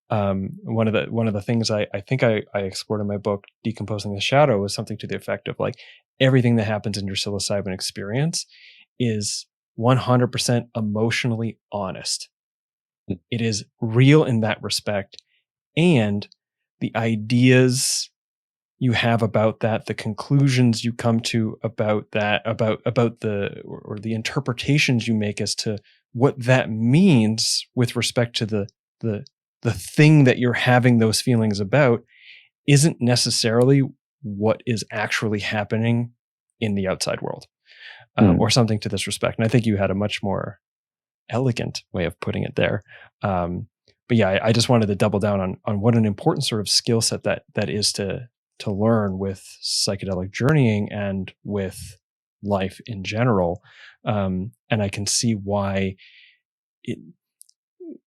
One of the things I think I explored in my book, Decomposing the Shadow, was something to the effect of like, everything that happens in your psilocybin experience is 100% emotionally honest. It is real in that respect. And the ideas you have about that, the conclusions you come to about that, about the interpretations you make as to what that means with respect to the thing that you're having those feelings about, isn't necessarily what is actually happening in the outside world, or something to this respect. And I think you had a much more elegant way of putting it there. But yeah, I just wanted to double down on what an important sort of skill set that is to learn with psychedelic journeying and with life in general. And I can see why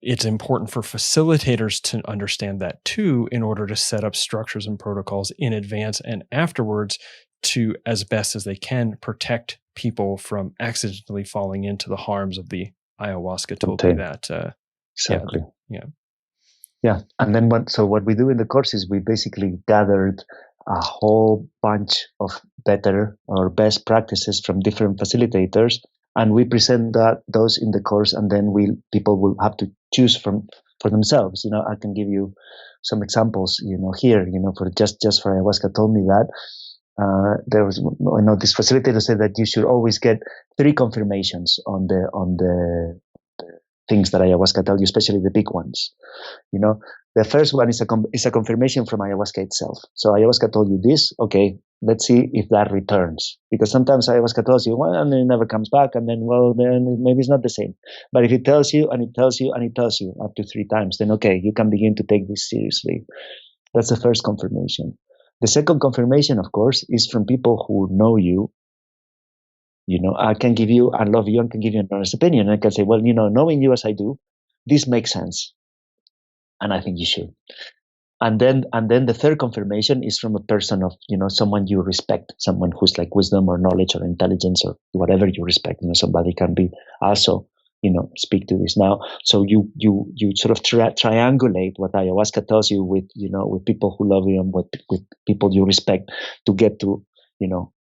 it's important for facilitators to understand that too, in order to set up structures and protocols in advance and afterwards to, as best as they can, protect people from accidentally falling into the harms of the ayahuasca told me that.
Exactly.
Yeah.
And then what we do in the course is we basically gathered a whole bunch of better or best practices from different facilitators, and we present those in the course, and then people will have to choose for themselves. I can give you some examples. Here, for just for ayahuasca told me that there was, this facilitator said that you should always get 3 confirmations on the things that ayahuasca tell you, especially the big ones. The first one is a confirmation from ayahuasca itself. So ayahuasca told you this, okay, let's see if that returns. Because sometimes ayahuasca tells you, well, and then it never comes back, and then, well, then maybe it's not the same. But if it tells you, and it tells you, and it tells you up to 3 times, then okay, you can begin to take this seriously. That's the first confirmation. The second confirmation, of course, is from people who know you. I can give you and love you and can give you an honest opinion. I can say, well, knowing you as I do, this makes sense. And I think you should. And then the third confirmation is from a person of, someone you respect, someone who's like wisdom or knowledge or intelligence or whatever you respect. Somebody can be also, speak to this now. So you sort of triangulate what ayahuasca tells you with people who love you and with people you respect to get to,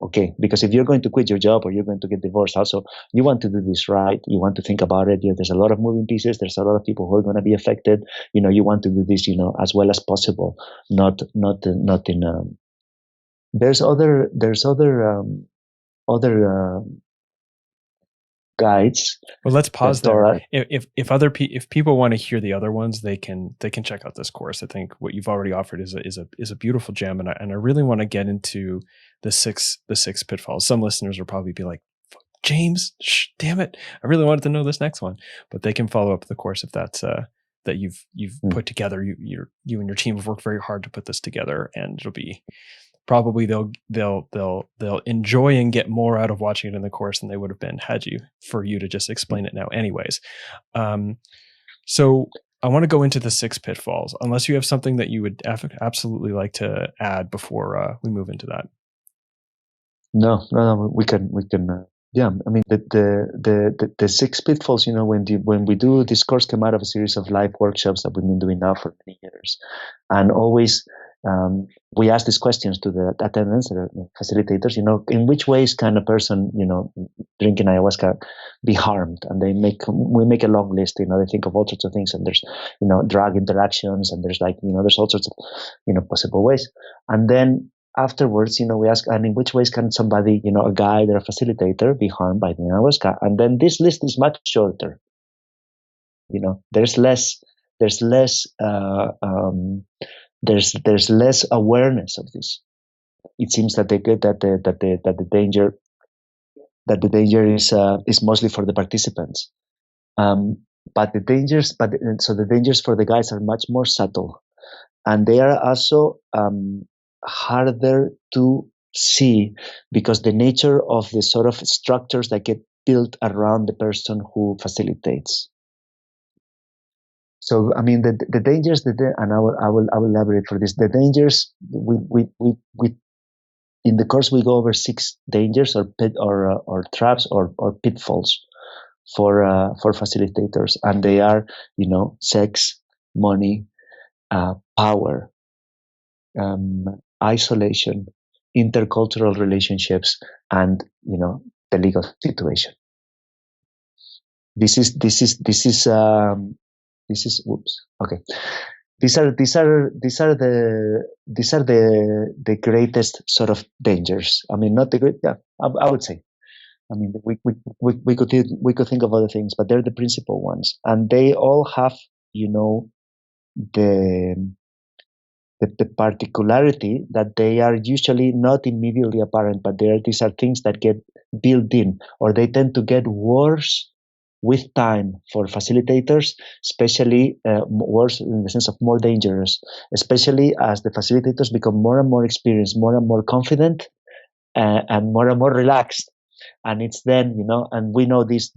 okay, because if you're going to quit your job or you're going to get divorced, also you want to do this right. You want to think about it. There's a lot of moving pieces. There's a lot of people who are going to be affected. You want to do this, as well as possible. Not in. There's other guides.
Well, let's pause there. If people want to hear the other ones, they can check out this course. I think what you've already offered is a beautiful gem, and I really want to get into the six pitfalls. Some listeners will probably be like, James, damn it, I really wanted to know this next one. But they can follow up the course if that's that you've put together. You and your team have worked very hard to put this together, and it'll be probably they'll enjoy and get more out of watching it in the course than they would have been had you to just explain it now. Anyways, so I want to go into the 6 pitfalls, unless you have something that you would absolutely like to add before we move into that.
No, we can. Yeah, I mean the 6 pitfalls. When we do this course, came out of a series of live workshops that we've been doing now for many years, and always we ask these questions to the attendants, the facilitators. In which ways can a person, drinking ayahuasca, be harmed? And we make a long list. They think of all sorts of things, and there's drug interactions, and there's there's all sorts of possible ways, and then afterwards, we ask, and in which ways can somebody, a guide or a facilitator, be harmed by the ayahuasca? And then this list is much shorter. There's less awareness of this. It seems that the danger is mostly for the participants. But the dangers for the guides are much more subtle, and they are also harder to see because the nature of the sort of structures that get built around the person who facilitates. So, I mean, the dangers, and I will elaborate for this. The dangers, we in the course we go over 6 dangers or traps or pitfalls for facilitators, and they are, sex, money, power, isolation, intercultural relationships, and the legal situation. This is whoops. Okay. These are the greatest sort of dangers. I mean, not the great. Yeah, I would say. I mean, we could think of other things, but they're the principal ones, and they all have the particularity that they are usually not immediately apparent, but these are things that get built in, or they tend to get worse with time for facilitators, especially worse in the sense of more dangerous, especially as the facilitators become more and more experienced, more and more confident, and more relaxed. And it's then, and we know this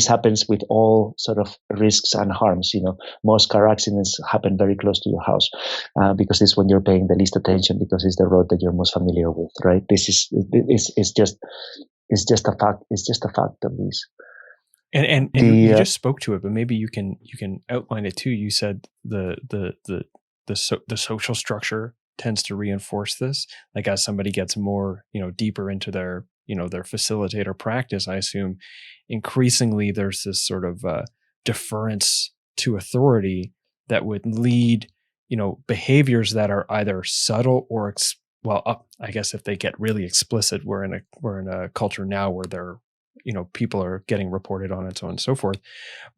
happens with all sort of risks and harms. Most car accidents happen very close to your house, because it's when you're paying the least attention, because it's the road that you're most familiar with, right? It's just a fact. It's just a fact of this.
And you just spoke to it, but maybe you can outline it too. You said the social structure tends to reinforce this. Like as somebody gets more, deeper into their, their facilitator practice, I assume increasingly there's this sort of deference to authority that would lead, behaviors that are either subtle or I guess if they get really explicit, we're in a culture now where they're, people are getting reported on and so on and so forth.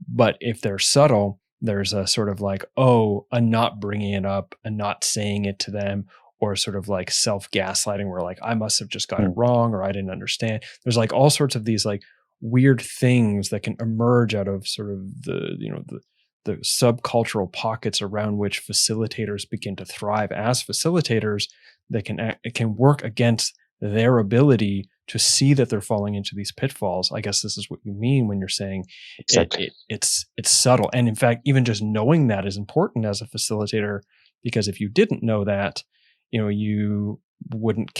But if they're subtle, there's a sort of like, a not bringing it up, a not saying it to them, or sort of like self-gaslighting where like, I must have just got it wrong, or I didn't understand. There's like all sorts of these like weird things that can emerge out of sort of the subcultural pockets around which facilitators begin to thrive as facilitators that can work against their ability to see that they're falling into these pitfalls. I guess this is what you mean when you're saying
exactly.
It's subtle. And in fact, even just knowing that is important as a facilitator, because if you didn't know that, you wouldn't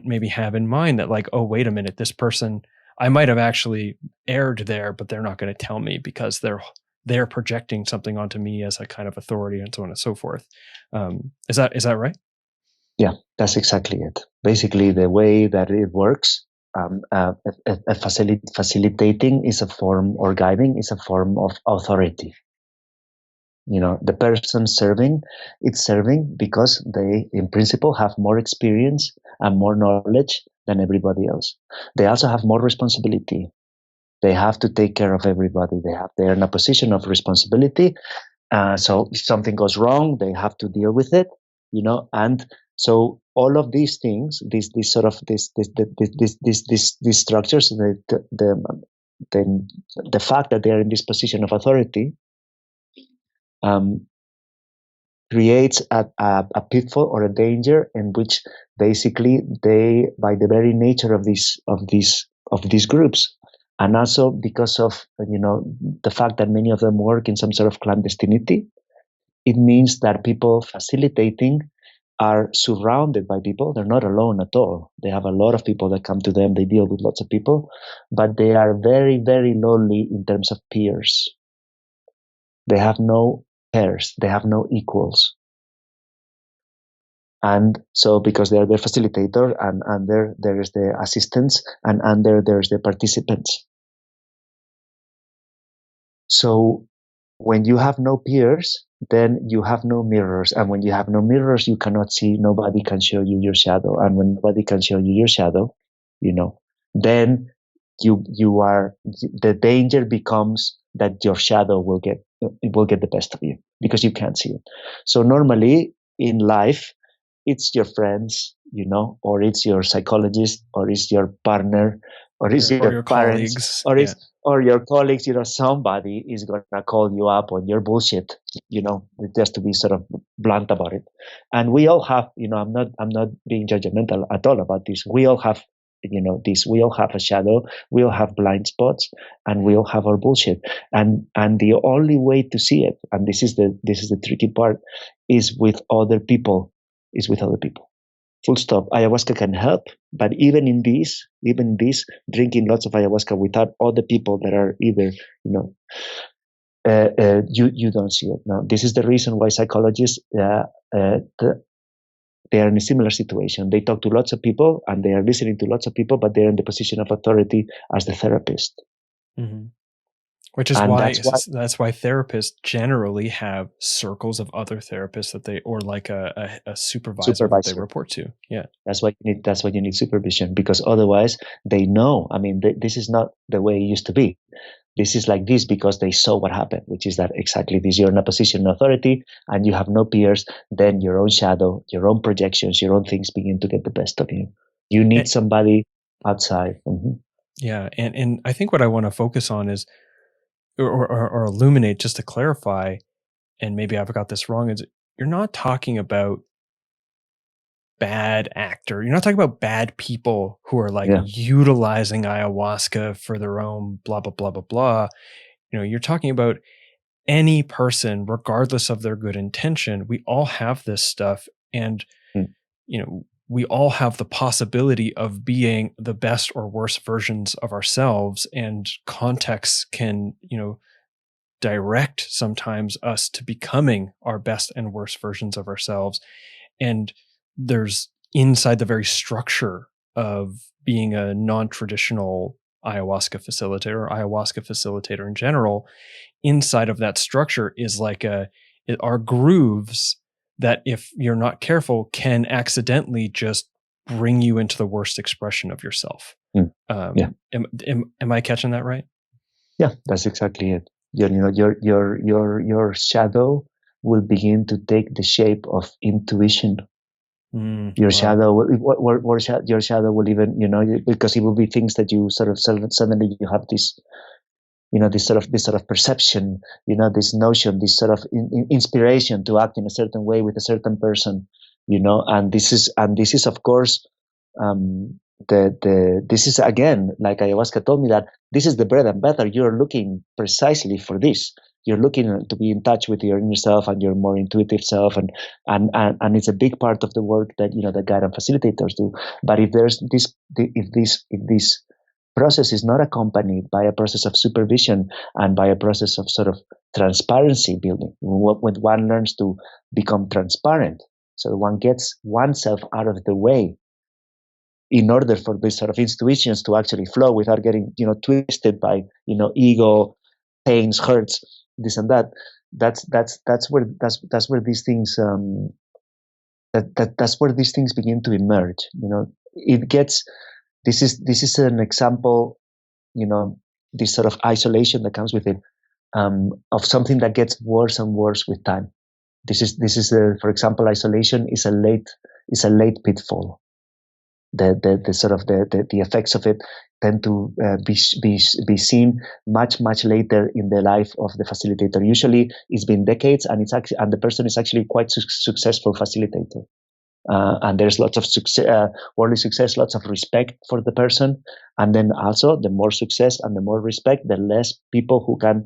maybe have in mind that like, oh, wait a minute, this person, I might have actually erred there, but they're not going to tell me because they're projecting something onto me as a kind of authority and so on and so forth. Is that right?
Yeah, that's exactly it. Basically, the way that it works, facilitating is a form, or guiding is a form of authority. The person serving, it's serving because they, in principle, have more experience and more knowledge than everybody else. They also have more responsibility. They have to take care of everybody. They're in a position of responsibility. So if something goes wrong, they have to deal with it, and so all of these things, these structures, the fact that they are in this position of authority, creates a pitfall or a danger in which basically they, by the very nature of these groups, and also because of the fact that many of them work in some sort of clandestinity, it means that people facilitating are surrounded by people. They're not alone at all. They have a lot of people that come to them. They deal with lots of people, but they are very, very lonely in terms of peers. They have no pairs. They have no equals. And so because they're the facilitator, and under there is the assistants, and under there's the participants. So when you have no peers, then you have no mirrors. And when you have no mirrors, you cannot see, nobody can show you your shadow. And when nobody can show you your shadow, then you are, the danger becomes that your shadow will get the best of you because you can't see it. So normally in life, it's your friends, or it's your psychologist, or it's your partner, or it's your parents,
colleagues,
or your colleagues. Somebody is gonna call you up on your bullshit. Just to be sort of blunt about it. And we all have, I'm not being judgmental at all about this. We all have, this. We all have a shadow. We all have blind spots, and we all have our bullshit. And the only way to see it, and this is the tricky part, is with other people. Full stop. Ayahuasca can help, but even in this, drinking lots of ayahuasca without other people that are either, you don't see it. Now, this is the reason why psychologists, they are in a similar situation. They talk to lots of people and they are listening to lots of people, but they're in the position of authority as the therapist.
Mm-hmm. Which is why that's why therapists generally have circles of other therapists that they, or like a supervisor that they report to. Yeah,
that's why you need supervision, because otherwise they know. I mean, this is not the way it used to be. This is like this because they saw what happened, which is that exactly this. You're in a position of authority and you have no peers. Then your own shadow, your own projections, your own things begin to get the best of you. You need somebody outside. Mm-hmm.
Yeah, and I think what I want to focus on is, or illuminate, just to clarify, and maybe I've got this wrong, is you're not talking about bad actor. You're not talking about bad people who are like
Yeah.
utilizing ayahuasca for their own blah, blah, blah, blah, blah. You're talking about any person, regardless of their good intention. We all have this stuff. And,
Mm.
we all have the possibility of being the best or worst versions of ourselves, and context can, direct sometimes us to becoming our best and worst versions of ourselves. And there's inside the very structure of being a non-traditional ayahuasca facilitator or ayahuasca facilitator in general, inside of that structure is like are grooves that, if you're not careful, can accidentally just bring you into the worst expression of yourself.
Mm. Yeah.
Am I catching that right?
Yeah, that's exactly it. Your shadow will begin to take the shape of intuition. Your shadow your shadow will even, because it will be things that you sort of suddenly you have this, this sort of perception, this notion, this sort of inspiration to act in a certain way with a certain person, and this is of course, this is again, like ayahuasca told me, that this is the bread and butter. You're looking precisely for this. You're looking to be in touch with your inner self and your more intuitive self, and it's a big part of the work that the guide and facilitators do. But if there's if this process is not accompanied by a process of supervision and by a process of sort of transparency building, when one learns to become transparent, so one gets oneself out of the way in order for these sort of intuitions to actually flow without getting twisted by ego, pains, hurts, this and that. That's where these things that's where these things begin to emerge. It gets this is an example, this sort of isolation that comes with it, of something that gets worse and worse with time. This is for example, isolation is a late pitfall. The sort of the effects of it tend to be seen much later in the life of the facilitator. Usually, it's been decades, and the person is actually quite successful facilitator. And there's lots of worldly success, lots of respect for the person, and then also the more success and the more respect, the less people who can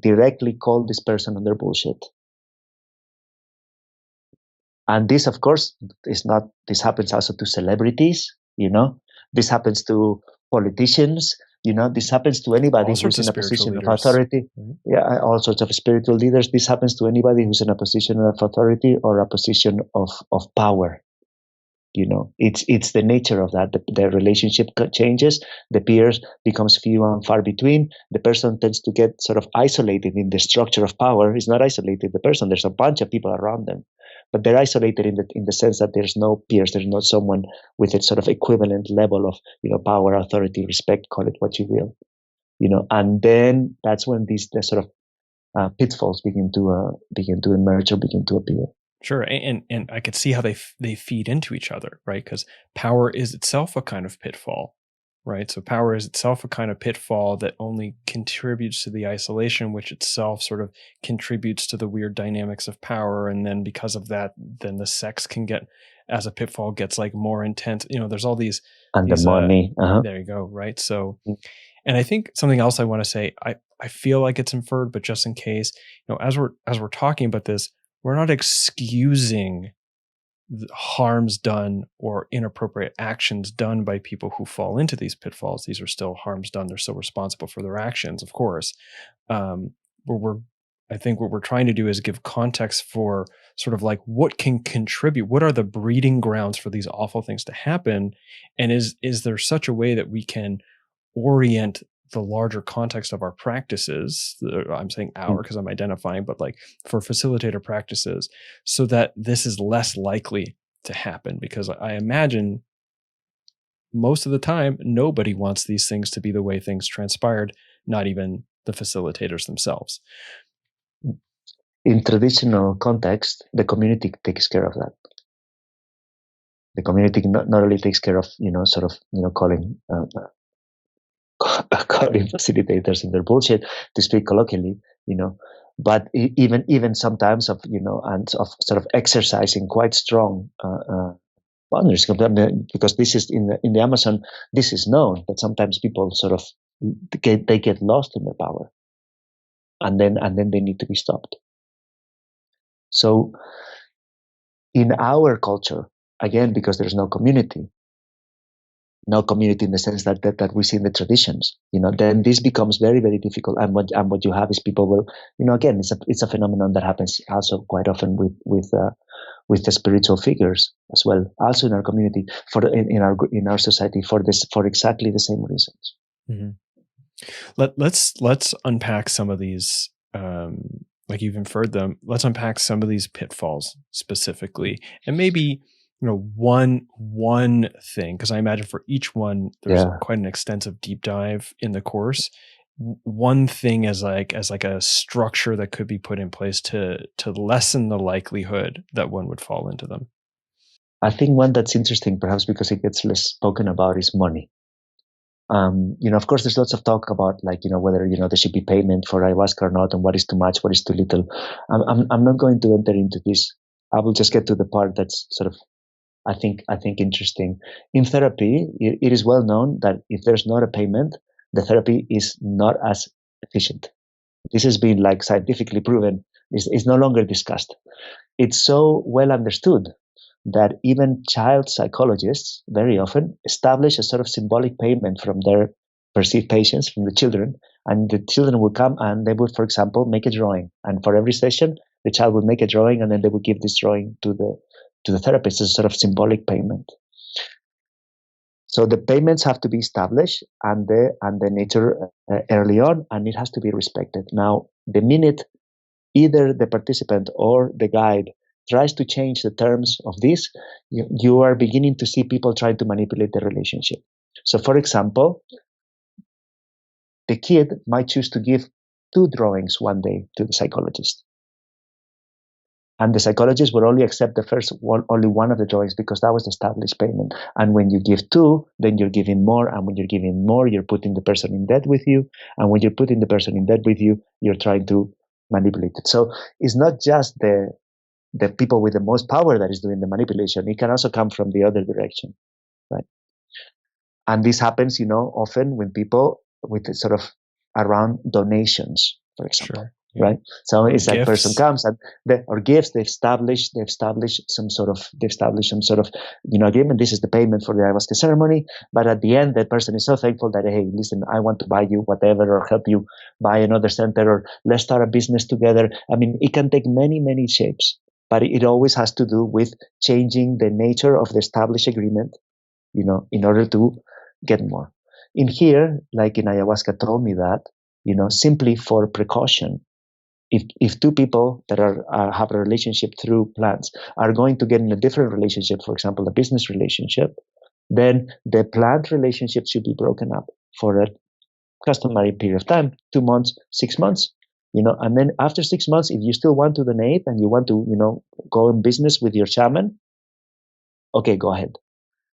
directly call this person on their bullshit. And this, of course, this happens also to celebrities, this happens to politicians, this happens to anybody who's in a position of authority. Mm-hmm. Yeah, all sorts of spiritual leaders. This happens to anybody who's in a position of authority or a position of power. It's the nature of that. The relationship changes, the peers becomes few and far between. The person tends to get sort of isolated in the structure of power. It's not isolated, the person. There's a bunch of people around them, but they're isolated in the sense that there's no peers. There's not someone with a sort of equivalent level of power, authority, respect, call it what you will. And then that's when the sort of pitfalls begin to emerge or begin to appear.
Sure, and I could see how they feed into each other, right? Because power is itself a kind of pitfall, right? So power is itself a kind of pitfall that only contributes to the isolation, which itself sort of contributes to the weird dynamics of power. And then because of that, then the sex can get, as a pitfall, gets like more intense. There's all these
the money.
There you go, right? So, and I think something else I want to say, I feel like it's inferred, but just in case, as we're talking about this, we're not excusing harms done or inappropriate actions done by people who fall into these pitfalls. These are still harms done. They're still responsible for their actions, of course. I think what we're trying to do is give context for sort of like what can contribute, what are the breeding grounds for these awful things to happen, and is there such a way that we can orient the larger context of our practices, I'm saying because I'm identifying, but like for facilitator practices, so that this is less likely to happen. Because I imagine most of the time, nobody wants these things to be the way things transpired, not even the facilitators themselves.
In traditional context, the community takes care of that. The community not only takes care of, calling facilitators in their bullshit, to speak colloquially, but even sometimes of, and of sort of exercising quite strong boundaries, because this is in the Amazon. This is known that sometimes people sort of get lost in the power, and then they need to be stopped. So in our culture, again, because there's no community in the sense that we see in the traditions, then this becomes very, very difficult. And what you have is people will, again, it's a phenomenon that happens also quite often with the spiritual figures as well, also in our community, in our society, for exactly the same reasons.
Mm-hmm. Let's unpack some of these. Like you've inferred them. Let's unpack some of these pitfalls specifically, and maybe one thing, because I imagine for each one there's quite an extensive deep dive in the course. One thing as like a structure that could be put in place to lessen the likelihood that one would fall into them.
I think one that's interesting, perhaps because it gets less spoken about, is money. Of course, there's lots of talk about whether there should be payment for ayahuasca or not, and what is too much, what is too little. I'm not going to enter into this. I will just get to the part that's sort of I think interesting. In therapy, it is well known that if there's not a payment, the therapy is not as efficient. This has been scientifically proven. It's no longer discussed. It's so well understood that even child psychologists very often establish a sort of symbolic payment from their perceived patients, from the children, and the children will come and they would, for example, make a drawing. And for every session, the child would make a drawing, and then they would give this drawing to the therapist as a sort of symbolic payment. So the payments have to be established and the nature early on, and it has to be respected. Now, the minute either the participant or the guide tries to change the terms of this, you are beginning to see people trying to manipulate the relationship. So, for example, the kid might choose to give 2 drawings one day to the psychologist. And the psychologist will only accept the first one, only one of the drawings, because that was the established payment. And when you give 2, then you're giving more. And when you're giving more, you're putting the person in debt with you. And when you're putting the person in debt with you, you're trying to manipulate it. So it's not just the people with the most power that is doing the manipulation. It can also come from the other direction, right? And this happens, often when people with sort of around donations, for example.
Sure. Yeah.
Right. So it's like person comes and or gifts, they establish some sort of agreement. This is the payment for the ayahuasca ceremony. But at the end, that person is so thankful that, hey, listen, I want to buy you whatever, or help you buy another center, or let's start a business together. I mean, it can take many, many shapes, but it always has to do with changing the nature of the established agreement, in order to get more. In here, like in ayahuasca told me that, simply for precaution, if 2 people that have a relationship through plants are going to get in a different relationship, for example, a business relationship, then the plant relationship should be broken up for a customary period of time, 2 months, 6 months, and then after 6 months, if you still want to donate and you want to, go in business with your shaman, okay, go ahead.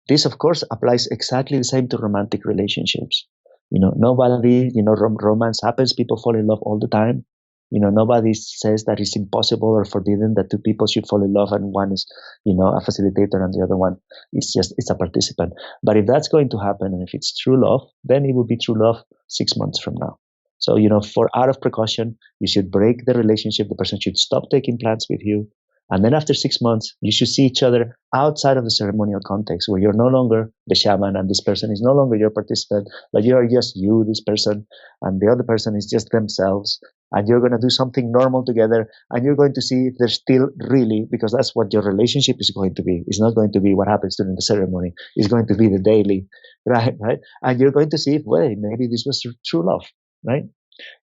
This, of course, applies exactly the same to romantic relationships. Nobody, romance happens. People fall in love all the time. Nobody says that it's impossible or forbidden that 2 people should fall in love, and one is, a facilitator and the other one it's a participant. But if that's going to happen, and if it's true love, then it will be true love 6 months from now. So, for out of precaution, you should break the relationship. The person should stop taking plants with you. And then after 6 months, you should see each other outside of the ceremonial context, where you're no longer the shaman and this person is no longer your participant, but you are just you, this person, and the other person is just themselves. And you're going to do something normal together, and you're going to see if they're still really, because that's what your relationship is going to be. It's not going to be what happens during the ceremony. It's going to be the daily, right? And you're going to see if, wait, maybe this was true love, right?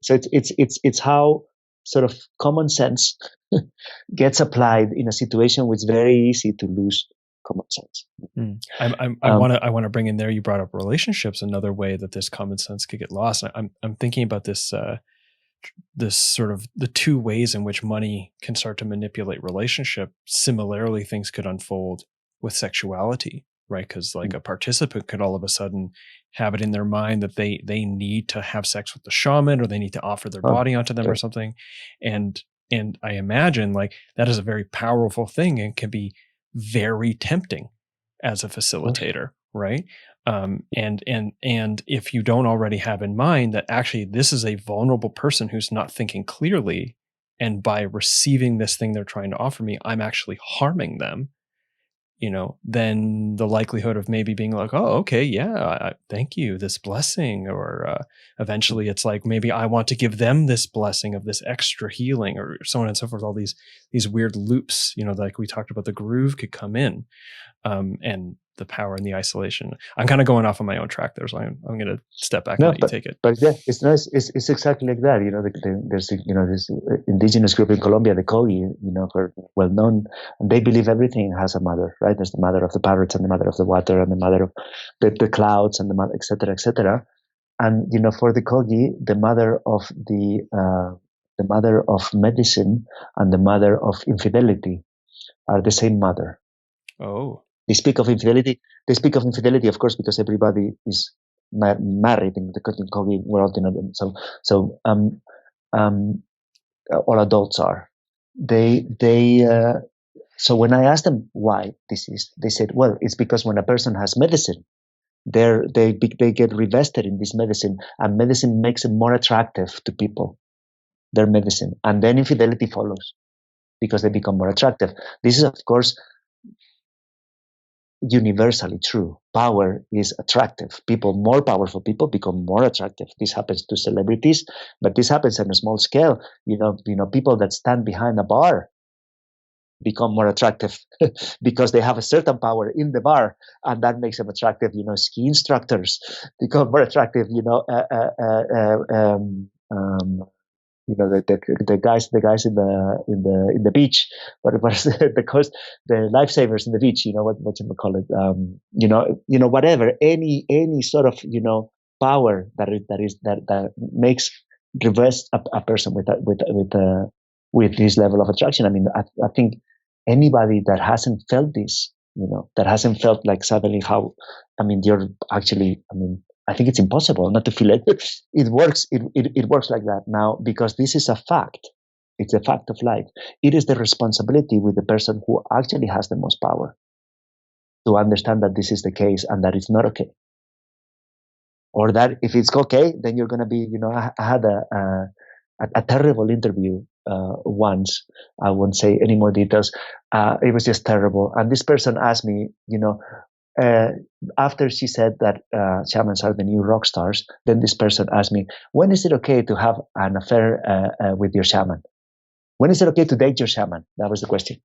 So it's how sort of common sense gets applied in a situation where it's very easy to lose common sense.
I want to bring in there. You brought up relationships. Another way that this common sense could get lost. I'm thinking about this sort of the 2 ways in which money can start to manipulate relationship. Similarly, things could unfold with sexuality, right? Because a participant could all of a sudden have it in their mind that they need to have sex with the shaman, or they need to offer their body onto them, or something. And I imagine that is a very powerful thing and can be very tempting as a facilitator, right? And if you don't already have in mind that actually this is a vulnerable person who's not thinking clearly, and by receiving this thing they're trying to offer me, I'm actually harming them, then the likelihood of maybe being like, oh, okay, yeah, thank you, this blessing, or eventually it's like, maybe I want to give them this blessing of this extra healing, or so on and so forth. All these weird loops, like we talked about, the groove could come in, and the power and the isolation. I'm kind of going off on my own track there, so I'm going to step back and let you take it.
But yeah, it's nice. It's exactly like that. There's this indigenous group in Colombia, the Kogi, for well known, and they believe everything has a mother, right? There's the mother of the parrots and the mother of the water and the mother of the clouds and the mother, etc., etc. And for the Kogi, the mother of medicine and the mother of infidelity are the same mother.
Oh.
They speak of infidelity. Of course, because everybody is married in the Kogi world. So all adults are. So when I asked them why this is, they said, well, it's because when a person has medicine, they get revested in this medicine, and medicine makes it more attractive to people, their medicine, and then infidelity follows because they become more attractive. This is, of course, universally true. Power is attractive. More powerful people become more attractive. This happens to celebrities, but this happens on a small scale. People that stand behind a bar become more attractive because they have a certain power in the bar, and that makes them attractive. Ski instructors become more attractive. The guys in the beach, but the coast, the lifesavers in the beach. What you call it? Whatever, any sort of power that makes reverse a person with this level of attraction. I mean, I think anybody that hasn't felt this, that hasn't felt like suddenly how, I mean, you're actually, I think it's impossible not to feel it. It works. It works like that now, because this is a fact. It's a fact of life. It is the responsibility with the person who actually has the most power to understand that this is the case and that it's not okay. Or that if it's okay, then you're going to be, I had a terrible interview once. I won't say any more details. It was just terrible. And this person asked me, after she said that shamans are the new rock stars, then this person asked me, when is it okay to have an affair with your shaman? When is it okay to date your shaman? That was the question.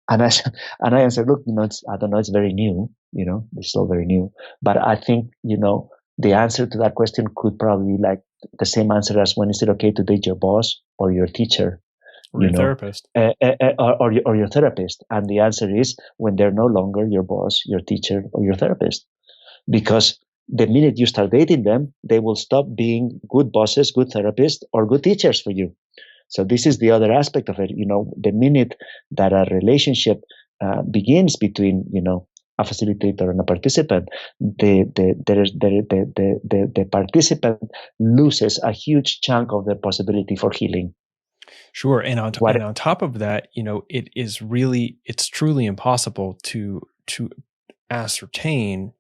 And I answered, look, I don't know, it's very new, it's still very new. But I think, the answer to that question could probably be like the same answer as when is it okay to date your boss or your teacher?
Or your therapist.
Or your therapist. And the answer is when they're no longer your boss, your teacher, or your therapist. Because the minute you start dating them, they will stop being good bosses, good therapists, or good teachers for you. So this is the other aspect of it. The minute that a relationship begins between, a facilitator and a participant, the participant loses a huge chunk of the possibility for healing.
Sure. And on top of that, it's truly impossible to ascertain,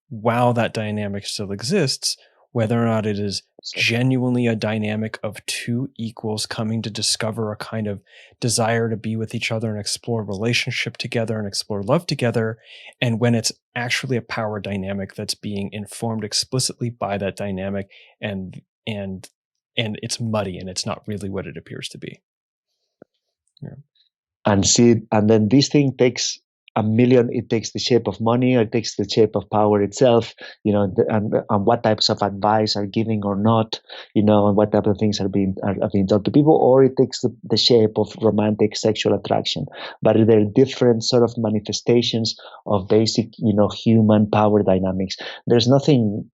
while that dynamic still exists, whether or not it is genuinely a dynamic of two equals coming to discover a kind of desire to be with each other and explore relationship together and explore love together, and when it's actually a power dynamic that's being informed explicitly by that dynamic, and it's muddy and it's not really what it appears to be. Yeah.
And then this thing takes it takes the shape of money, or it takes the shape of power itself, and what types of advice are giving or not, and what type of things are being taught to people, or it takes the shape of romantic sexual attraction. But there are different sort of manifestations of basic, human power dynamics. There's nothing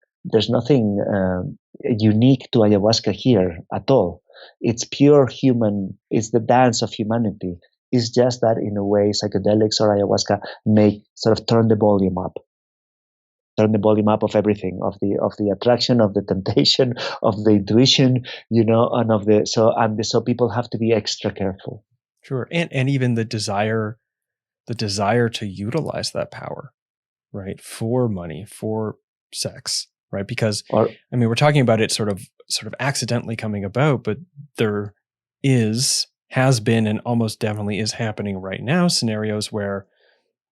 unique to ayahuasca here at all. It's pure human. It's the dance of humanity. It's just that in a way, psychedelics or ayahuasca make sort of turn the volume up of everything, of the attraction, of the temptation, of the intuition, and so people have to be extra careful.
Sure, and even the desire to utilize that power. right? For money, for sex, right? Because
Or
I mean, we're talking about it sort of accidentally coming about, but there has been, and almost definitely is happening right now, scenarios where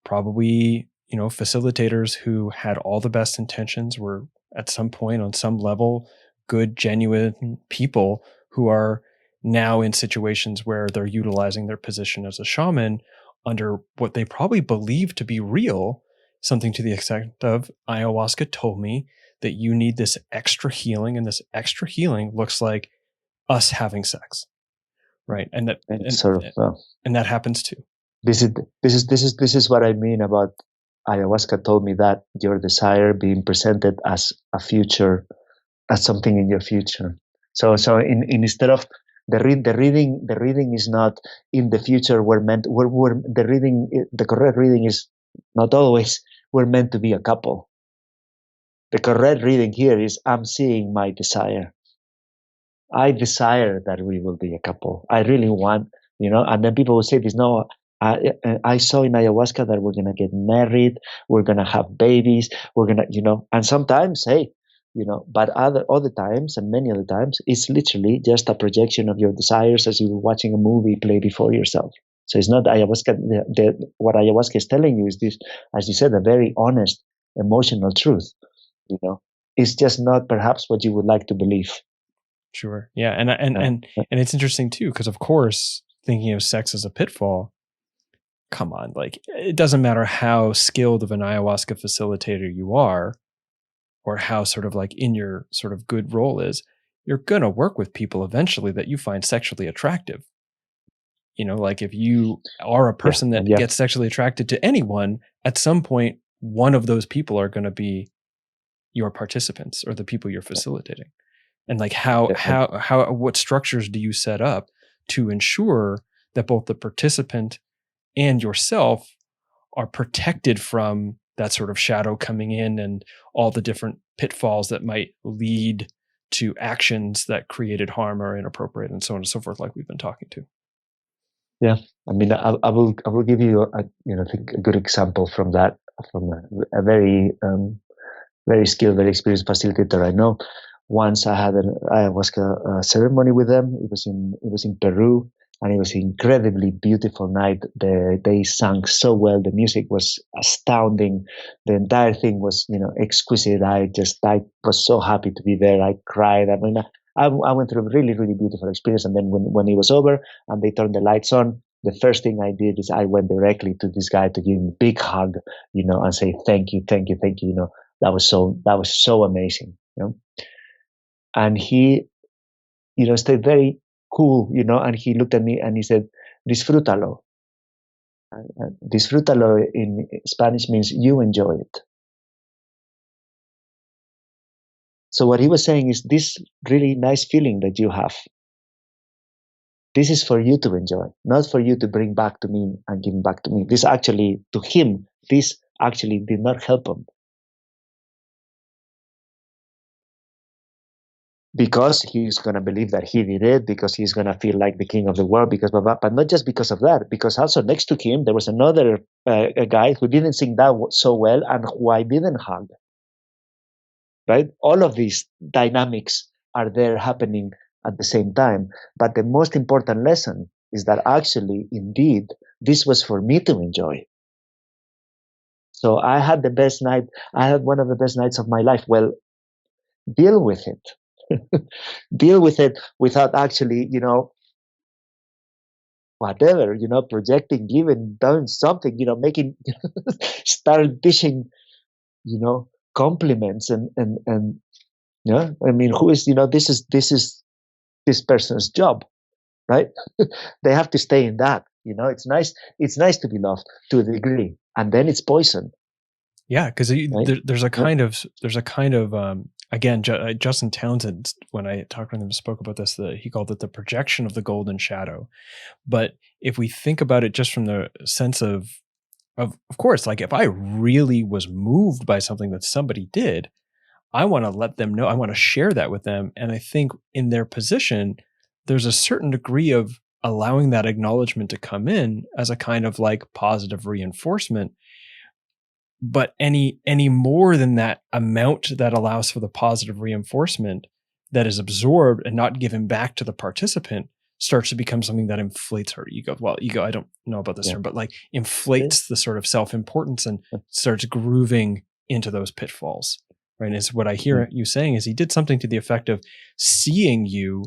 probably, facilitators who had all the best intentions were at some point on some level good, genuine people who are now in situations where they're utilizing their position as a shaman under what they probably believe to be real, something to the extent of ayahuasca told me that you need this extra healing, and this extra healing looks like us having sex, right? And that
and sort of
and that happens too.
this is what I mean about ayahuasca told me that your desire being presented as a future, as something in your future. So instead of the reading is not in the future. The correct reading is not always we're meant to be a couple. The correct reading here is I'm seeing my desire. I desire that we will be a couple. I really want, and then people will say this, no, I saw in ayahuasca that we're going to get married, we're going to have babies, we're going to, and sometimes, hey, but other times, and many other times, it's literally just a projection of your desires as you're watching a movie play before yourself. So it's not ayahuasca. What ayahuasca is telling you is this, as you said, a very honest, emotional truth. It's just not perhaps what you would like to believe.
Sure. Yeah. And it's interesting too, because of course, thinking of sex as a pitfall, come on, like it doesn't matter how skilled of an ayahuasca facilitator you are, or how sort of like in your sort of good role is, you're going to work with people eventually that you find sexually attractive. Like if you are a person that gets sexually attracted to anyone, at some point, one of those people are going to be your participants or the people you're facilitating. And like what structures do you set up to ensure that both the participant and yourself are protected from that sort of shadow coming in and all the different pitfalls that might lead to actions that created harm or inappropriate and so on and so forth, like we've been talking to?
Yeah, I mean, I will give you I think a good example from that, from a very very skilled, very experienced facilitator I know. Once I had an ayahuasca ceremony with them. It was in Peru, and it was an incredibly beautiful night. They sang so well. The music was astounding. The entire thing was exquisite. I was so happy to be there. I cried. I mean, I went through a really, really beautiful experience. And then when it was over and they turned the lights on, the first thing I did is I went directly to this guy to give him a big hug, and say thank you, thank you, thank you. That was so amazing. And he, stayed very cool, and he looked at me and he said, disfrútalo. Disfrútalo in Spanish means you enjoy it. So what he was saying is, this really nice feeling that you have, this is for you to enjoy, not for you to bring back to me and give back to me. This actually, to him, this actually did not help him. Because he's going to believe that he did it, because he's going to feel like the king of the world, but not just because of that, because also next to him, there was another a guy who didn't sing that so well and who I didn't hug. Right? All of these dynamics are there happening at the same time. But the most important lesson is that actually, indeed, this was for me to enjoy. So I had the best night. I had one of the best nights of my life. Well, deal with it. Deal with it without actually, whatever, projecting, giving, doing something, making, start dishing, compliments and yeah. I mean, who is, this is this person's job, right? They have to stay in that. It's nice to be loved to a degree, and then it's poison.
Yeah, because there's a kind of again, Justin Townsend, when I talked with him, spoke about this. He called it the projection of the golden shadow. But if we think about it just from the sense of course, like if I really was moved by something that somebody did, I want to let them know. I want to share that with them. And I think in their position, there's a certain degree of allowing that acknowledgement to come in as a kind of like positive reinforcement. But any more than that amount that allows for the positive reinforcement that is absorbed and not given back to the participant starts to become something that inflates her ego. Well, ego, I don't know about this term, but like inflates the sort of self-importance and starts grooving into those pitfalls. Right. And it's what I hear you saying is he did something to the effect of seeing you,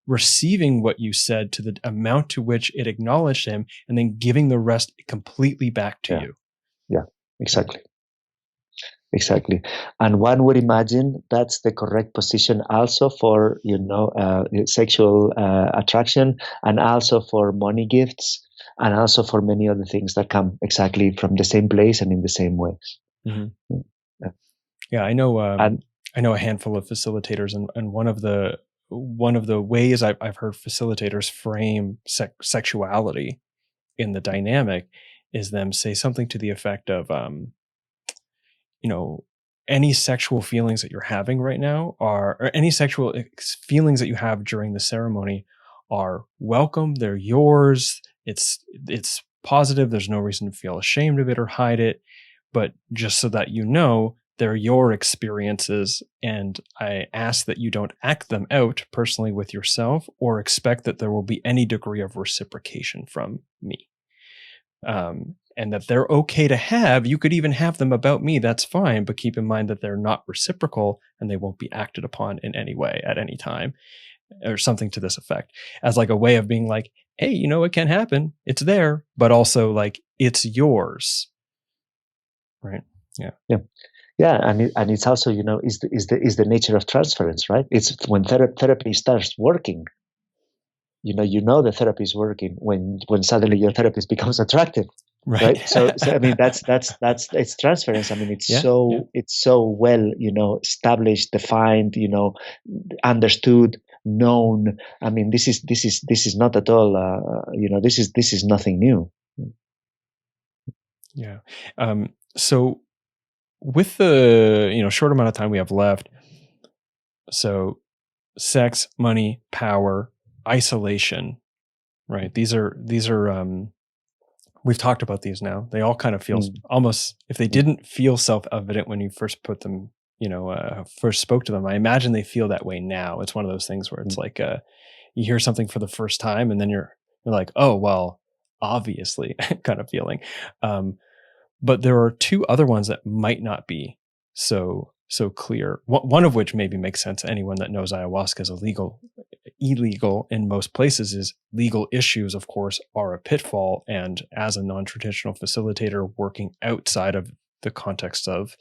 receiving what you said to the amount to which it acknowledged him, and then giving the rest completely back to you.
Yeah, exactly. Exactly. And one would imagine that's the correct position also for, sexual attraction, and also for money gifts, and also for many other things that come exactly from the same place and in the same way.
Mm-hmm. Yeah, I know. I know a handful of facilitators, and one of the ways I've heard facilitators frame sexuality in the dynamic is them say something to the effect of, any sexual feelings that you're having right now or any sexual feelings that you have during the ceremony are welcome. They're yours. It's positive. There's no reason to feel ashamed of it or hide it. But just so that you know, they're your experiences, and I ask that you don't act them out personally with yourself or expect that there will be any degree of reciprocation from me. And that they're okay to have. You could even have them about me. That's fine. But keep in mind that they're not reciprocal and they won't be acted upon in any way at any time, or something to this effect, as like a way of being like, hey, it can happen. It's there, but also like it's yours. Right. Yeah.
Yeah. Yeah. And it's also, is the nature of transference, right? It's when therapy starts working. The therapy is working when suddenly your therapist becomes attractive, right? So I mean that's it's transference. I mean it's so well established, defined, understood, known. I mean this is not at all this is nothing new.
Yeah. So with the short amount of time we have left, so sex, money, power, isolation, right? These are we've talked about these now. They all kind of feel almost, if they didn't feel self-evident when you first put them, first spoke to them, I imagine they feel that way now. It's one of those things where it's like you hear something for the first time and then you're like, oh, well, obviously kind of feeling. But there are two other ones that might not be so clear. One of which maybe makes sense to anyone that knows ayahuasca is illegal in most places. Is legal issues, of course, are a pitfall. And as a non-traditional facilitator working outside of the context of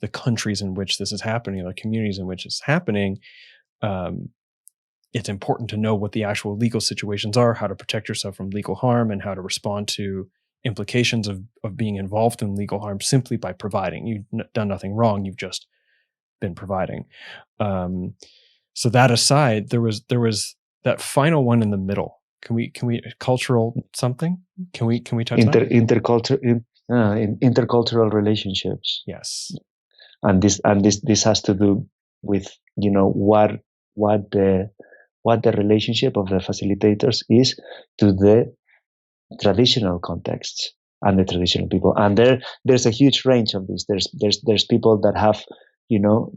the countries in which this is happening, the communities in which it's happening, it's important to know what the actual legal situations are, how to protect yourself from legal harm, and how to respond to implications of being involved in legal harm simply by providing. You've done nothing wrong. You've just been providing. So that aside, there was that final one in the middle. Can we cultural something? Can we touch on
intercultural relationships?
Yes.
And this has to do with what the relationship of the facilitators is to the traditional contexts and the traditional people. And there's a huge range of this. There's people that have,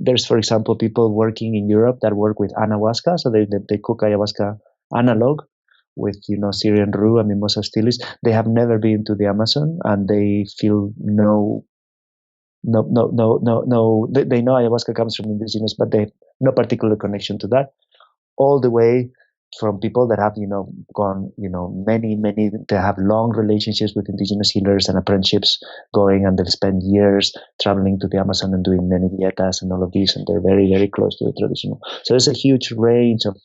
there's, for example, people working in Europe that work with ayahuasca. So they cook ayahuasca analog with, Syrian rue and Mimosa stilis. They have never been to the Amazon and they feel no. They know ayahuasca comes from indigenous, but they have no particular connection to that. All the way from people that have, gone, many, they have long relationships with indigenous healers and apprenticeships going, and they've spent years traveling to the Amazon and doing many dietas and all of these, and they're very, very close to the traditional. So there's a huge range of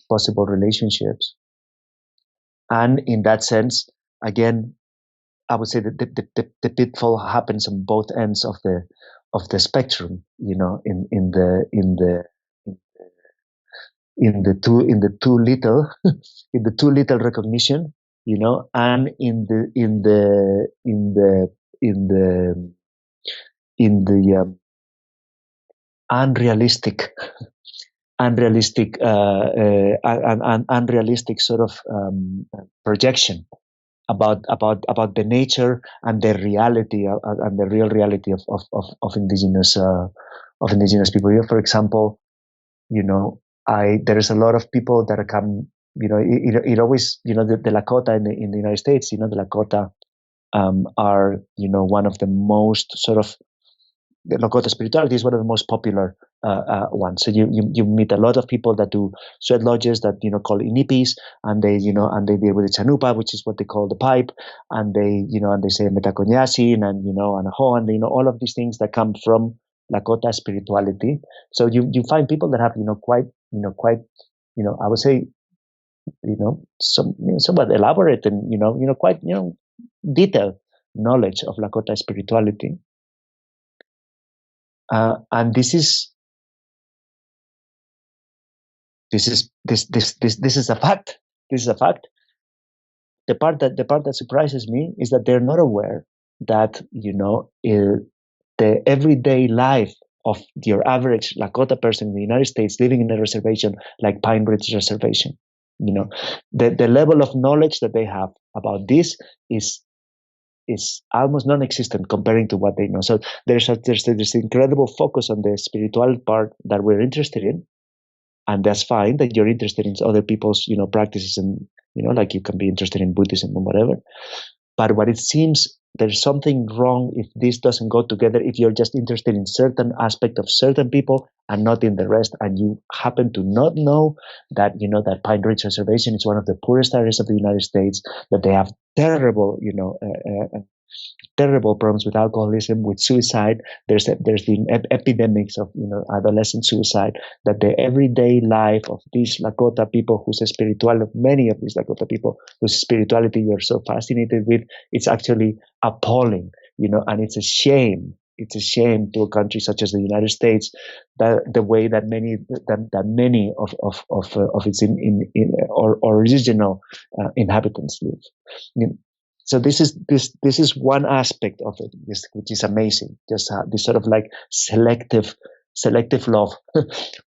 possible relationships. And in that sense, again, I would say that the pitfall happens on both ends of the spectrum, in the too little in the too little recognition, and in the unrealistic unrealistic sort of projection about the nature and the reality and the real reality of indigenous people. For example, there is a lot of people that come. It always the Lakota in the United States. The Lakota are one of the most sort of the Lakota spirituality is one of the most popular ones. So you meet a lot of people that do sweat lodges that call inipis, and they deal with the chanupa, which is what they call the pipe, and they say metaconyasin and and a ho, and all of these things that come from Lakota spirituality. So you find people that have quite I would say somewhat elaborate and quite detailed knowledge of Lakota spirituality. And this is a fact. This is a fact. The part that surprises me is that they're not aware that the everyday life of your average Lakota person in the United States living in a reservation like Pine Ridge Reservation, the level of knowledge that they have about this is almost non-existent comparing to what they know. So there's this incredible focus on the spiritual part that we're interested in, and that's fine that you're interested in other people's practices, and like you can be interested in Buddhism or whatever. But what it seems, there's something wrong if this doesn't go together. If you're just interested in certain aspect of certain people and not in the rest, and you happen to not know that that Pine Ridge Reservation is one of the poorest areas of the United States, that they have terrible terrible problems with alcoholism, with suicide. There's been epidemics of adolescent suicide. That the everyday life of these Lakota people, many of these Lakota people whose spirituality you're so fascinated with, it's actually appalling. And it's a shame. It's a shame to a country such as the United States that the way that many of its original inhabitants live. So this is one aspect of it, which is amazing. Just this sort of like selective love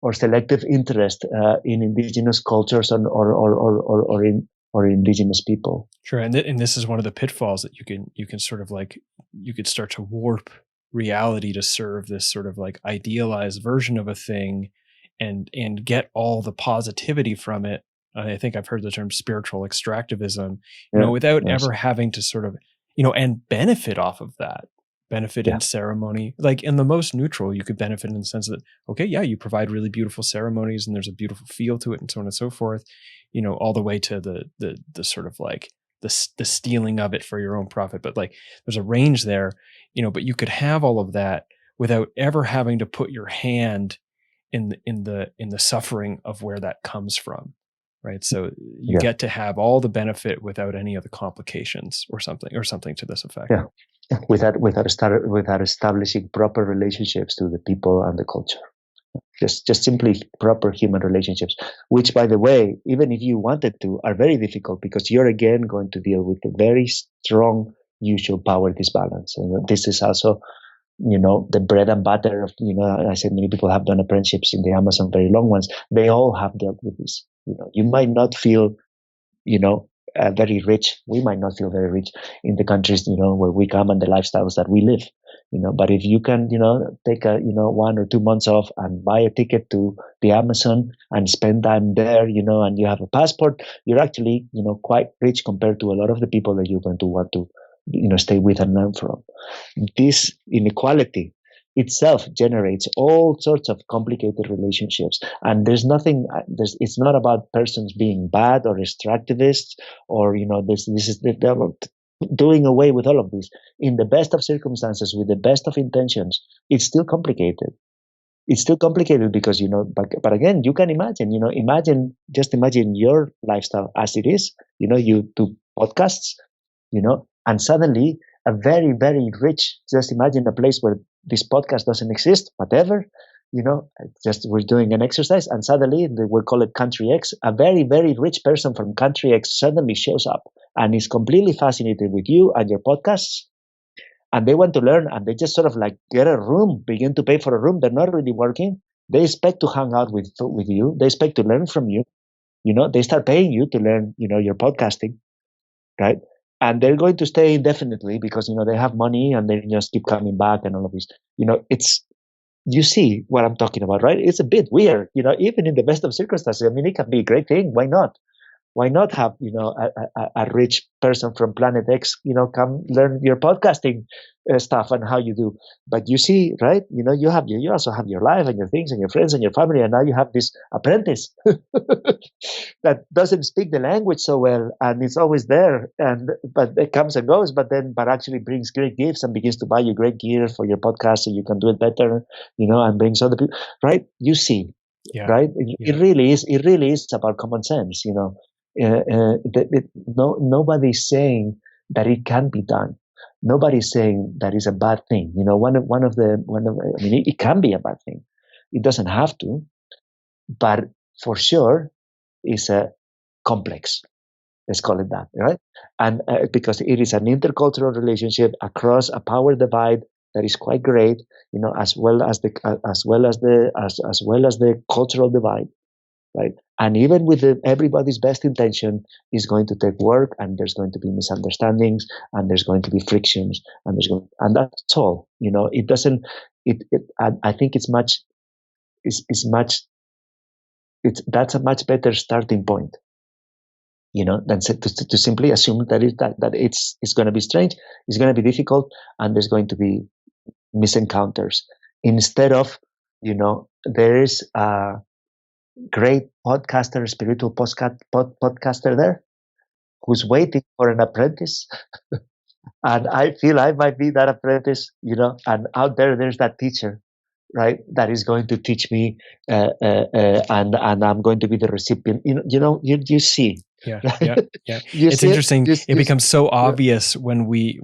or selective interest in indigenous cultures or in indigenous people.
Sure, and this is one of the pitfalls that you can sort of like you could start to warp reality to serve this sort of like idealized version of a thing, and get all the positivity from it. I think I've heard the term spiritual extractivism, without ever having to sort of, and benefit off of that, in ceremony. Like in the most neutral, you could benefit in the sense that, okay, yeah, you provide really beautiful ceremonies and there's a beautiful feel to it and so on and so forth, all the way to the sort of like the stealing of it for your own profit. But like there's a range there, but you could have all of that without ever having to put your hand in the suffering of where that comes from. Right. So you get to have all the benefit without any of the complications or something to this effect.
Yeah. Without establishing proper relationships to the people and the culture. Just simply proper human relationships, which, by the way, even if you wanted to, are very difficult because you're again going to deal with a very strong usual power disbalance. And this is also, the bread and butter of, I said many people have done apprenticeships in the Amazon, very long ones. They all have dealt with this. You might not feel, very rich. We might not feel very rich in the countries, where we come and the lifestyles that we live, but if you can, take 1 or 2 months off and buy a ticket to the Amazon and spend time there, and you have a passport, you're actually, quite rich compared to a lot of the people that you're going to want to, stay with and learn from. This inequality itself generates all sorts of complicated relationships, and it's not about persons being bad or extractivists or this is doing away with all of this. In the best of circumstances, with the best of intentions, it's still complicated. It's still complicated because but again, you can imagine imagine your lifestyle as it is. You do podcasts, and suddenly a very, very rich, just imagine a place where this podcast doesn't exist, whatever, just we're doing an exercise and suddenly we'll call it country X. A very, very rich person from country X suddenly shows up and is completely fascinated with you and your podcasts. And they want to learn, and they just sort of like get a room, begin to pay for a room. They're not really working. They expect to hang out with you. They expect to learn from you. They start paying you to learn, your podcasting, right? and they're going to stay indefinitely because they have money and they just keep coming back and all of this. It's you see what I'm talking about, right? It's a bit weird, even in the best of circumstances. I mean, it can be a great thing. Why not? Why not have a rich person from Planet X come learn your podcasting stuff and how you do? But you see, right? You also have your life and your things and your friends and your family, and now you have this apprentice that doesn't speak the language so well, and it's always there, but it comes and goes, but actually brings great gifts and begins to buy you great gear for your podcast so you can do it better, and brings other people, right? You see, right? It really is about common sense, nobody's saying that it can be done. Nobody's saying that is a bad thing. It can be a bad thing. It doesn't have to, but for sure, it's a complex. Let's call it that, right? And because it is an intercultural relationship across a power divide that is quite great, as well as the cultural divide. Right, and even with everybody's best intention, is going to take work, and there's going to be misunderstandings, and there's going to be frictions, and that's all. It doesn't. I think it's much. That's a much better starting point. Than to simply assume that it's going to be strange, it's going to be difficult, and there's going to be misencounters. Instead of, there is a great podcaster, spiritual podcaster there who's waiting for an apprentice. And I feel I might be that apprentice, and out there's that teacher, right, that is going to teach me, and I'm going to be the recipient. You see.
Yeah. It's interesting. It becomes so obvious when we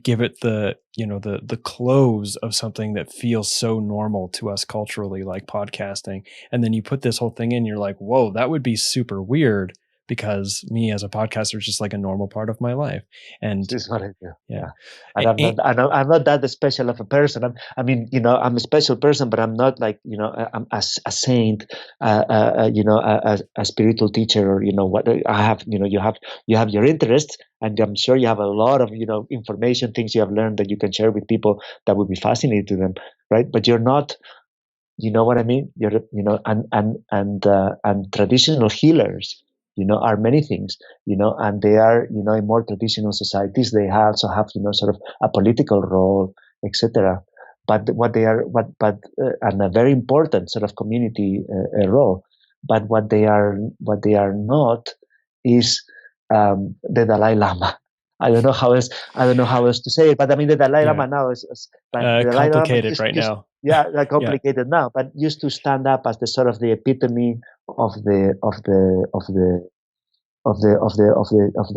give it the the close of something that feels so normal to us culturally, like podcasting, and then you put this whole thing in. You're like, whoa, that would be super weird, because me as a podcaster is just like a normal part of my life. And
this is what I do.
Yeah.
And I'm not that special of a person. I'm a special person, but I'm not like, I'm a saint, a spiritual teacher, or, what I have, you have your interests, and I'm sure you have a lot of, information, things you have learned that you can share with people that would be fascinating to them. Right. But you're not, you know what I mean? You're, and traditional healers, are many things, and they are, in more traditional societies, they also have, sort of a political role, etc. But and a very important sort of community role. But what they are not is the Dalai Lama. I don't know how else to say it, but I mean the Dalai Lama now is
complicated right now.
Yeah, complicated now, but used to stand up as the sort of the epitome of the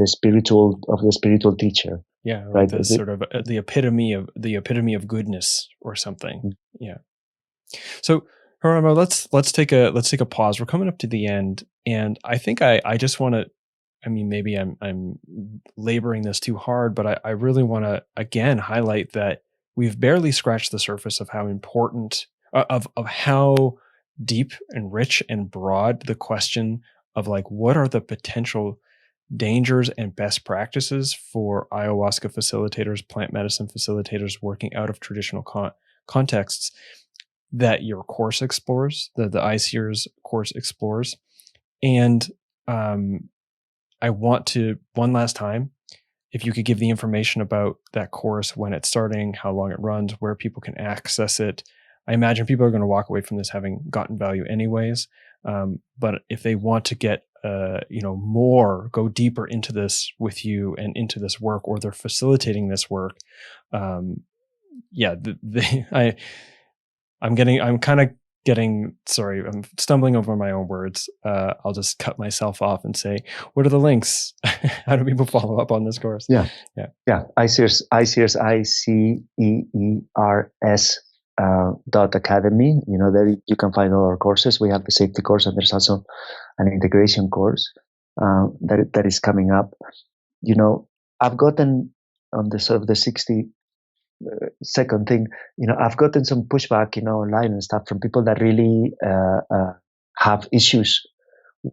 spiritual teacher.
Yeah, right. The sort of the epitome of goodness or something. Mm-hmm. Yeah. So, Jeronimo, let's take a pause. We're coming up to the end, and I think I just want to. I mean, maybe I'm laboring this too hard, but I really want to again highlight that we've barely scratched the surface of how important of how deep and rich and broad the question of like what are the potential dangers and best practices for ayahuasca facilitators, plant medicine facilitators working out of traditional contexts that your course explores, the ICEER's course explores. And I want to, one last time, if you could give the information about that course, when it's starting, how long it runs, where people can access it. I imagine people are going to walk away from this having gotten value anyways. But if they want to get, more, go deeper into this with you and into this work, or they're facilitating this work, I'm stumbling over my own words. I'll just cut myself off and say, what are the links? How do people follow up on this course?
Yeah. ICEERS, ICEERS .academy. There you can find all our courses. We have the safety course, and there's also an integration course that is coming up. I've gotten on the sort of the 60-second thing. I've gotten some pushback, online and stuff from people that really have issues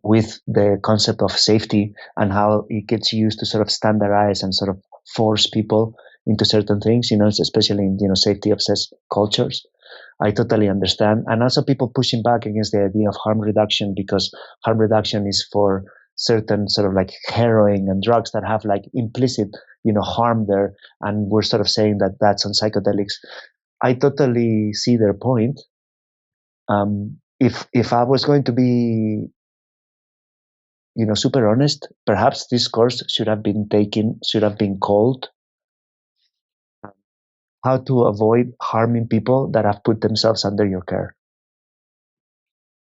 with the concept of safety and how it gets used to sort of standardize and sort of force people into certain things, especially in, safety obsessed cultures. I totally understand. And also people pushing back against the idea of harm reduction, because harm reduction is for certain sort of like heroin and drugs that have like implicit, harm there. And we're sort of saying that that's on psychedelics. I totally see their point. If I was going to be, super honest, perhaps this course should have been called how to avoid harming people that have put themselves under your care.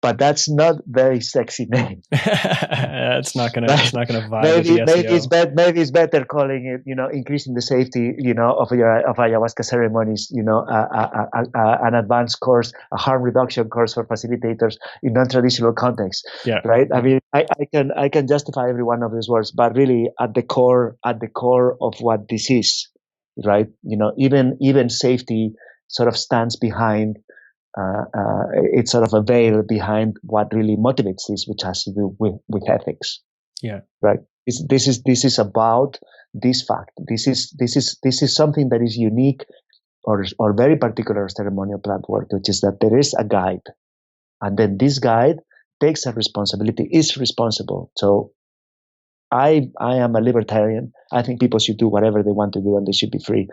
But that's not very sexy name.
It's not gonna vibe with the SEO.
Maybe it's better calling it, increasing the safety, of ayahuasca ceremonies, an advanced course, a harm reduction course for facilitators in non-traditional contexts.
Yeah.
Right. I mean, I can justify every one of these words, but really at the core of what this is, right? Even safety sort of stands behind. It's sort of a veil behind what really motivates this, which has to do with ethics.
Yeah.
Right. This is about this fact. This is something that is unique or very particular ceremonial plant work, which is that there is a guide, and then this guide takes a responsibility, is responsible. So I am a libertarian. I think people should do whatever they want to do and they should be free.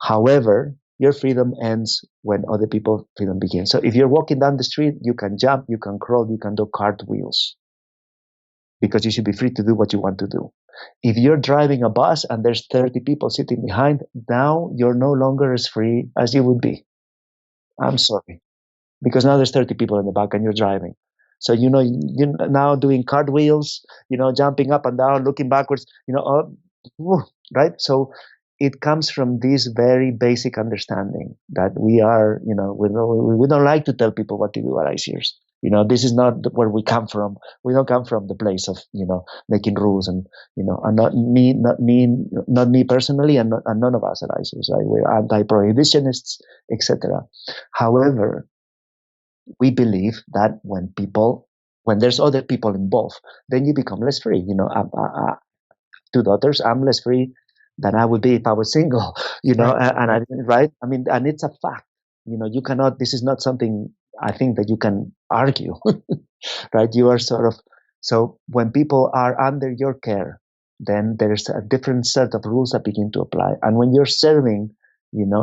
However, your freedom ends when other people's freedom begins. So if you're walking down the street, you can jump, you can crawl, you can do cartwheels, because you should be free to do what you want to do. If you're driving a bus and there's 30 people sitting behind, now you're no longer as free as you would be. I'm sorry. Because now there's 30 people in the back and you're driving. So, you're now doing cartwheels, jumping up and down, looking backwards, right? So it comes from this very basic understanding that we are, we don't like to tell people what to do at ICERs. This is not where we come from. We don't come from the place of, making rules and not me personally, and none of us at ICERs, right? We're anti-prohibitionists, etc. However, we believe that when there's other people involved, then you become less free. I 2 daughters. I'm less free than I would be if I was single.
Right.
Right? I mean, and it's a fact. You cannot. This is not something I think that you can argue. Right? You are sort of. So when people are under your care, then there's a different set of rules that begin to apply. And when you're serving,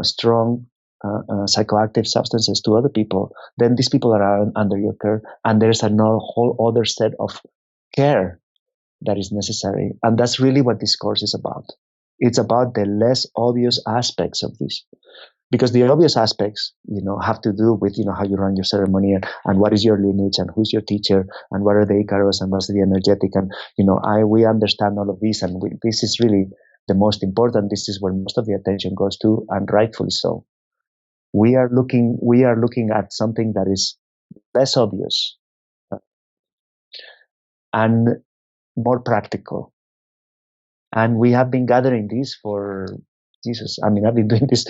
strong psychoactive substances to other people, then these people are under your care, and there's a whole other set of care that is necessary. And that's really what this course is about. It's about the less obvious aspects of this, because the obvious aspects, have to do with, how you run your ceremony and what is your lineage and who's your teacher and what are the Icaros and what's the energetic. And, we understand all of this, and this is really the most important. This is where most of the attention goes to, and rightfully so. We are looking at something that is less obvious and more practical. And we have been gathering this for Jesus. I mean, I've been doing this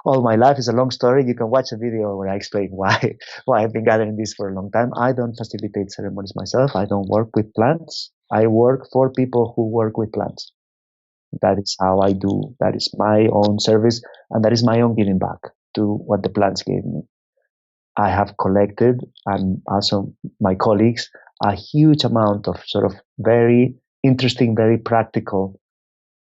all my life. It's a long story. You can watch a video where I explain why I've been gathering this for a long time. I don't facilitate ceremonies myself. I don't work with plants. I work for people who work with plants. That is how I do. That is my own service, and that is my own giving back to what the plants gave me. I have collected, and also my colleagues, a huge amount of sort of very interesting, very practical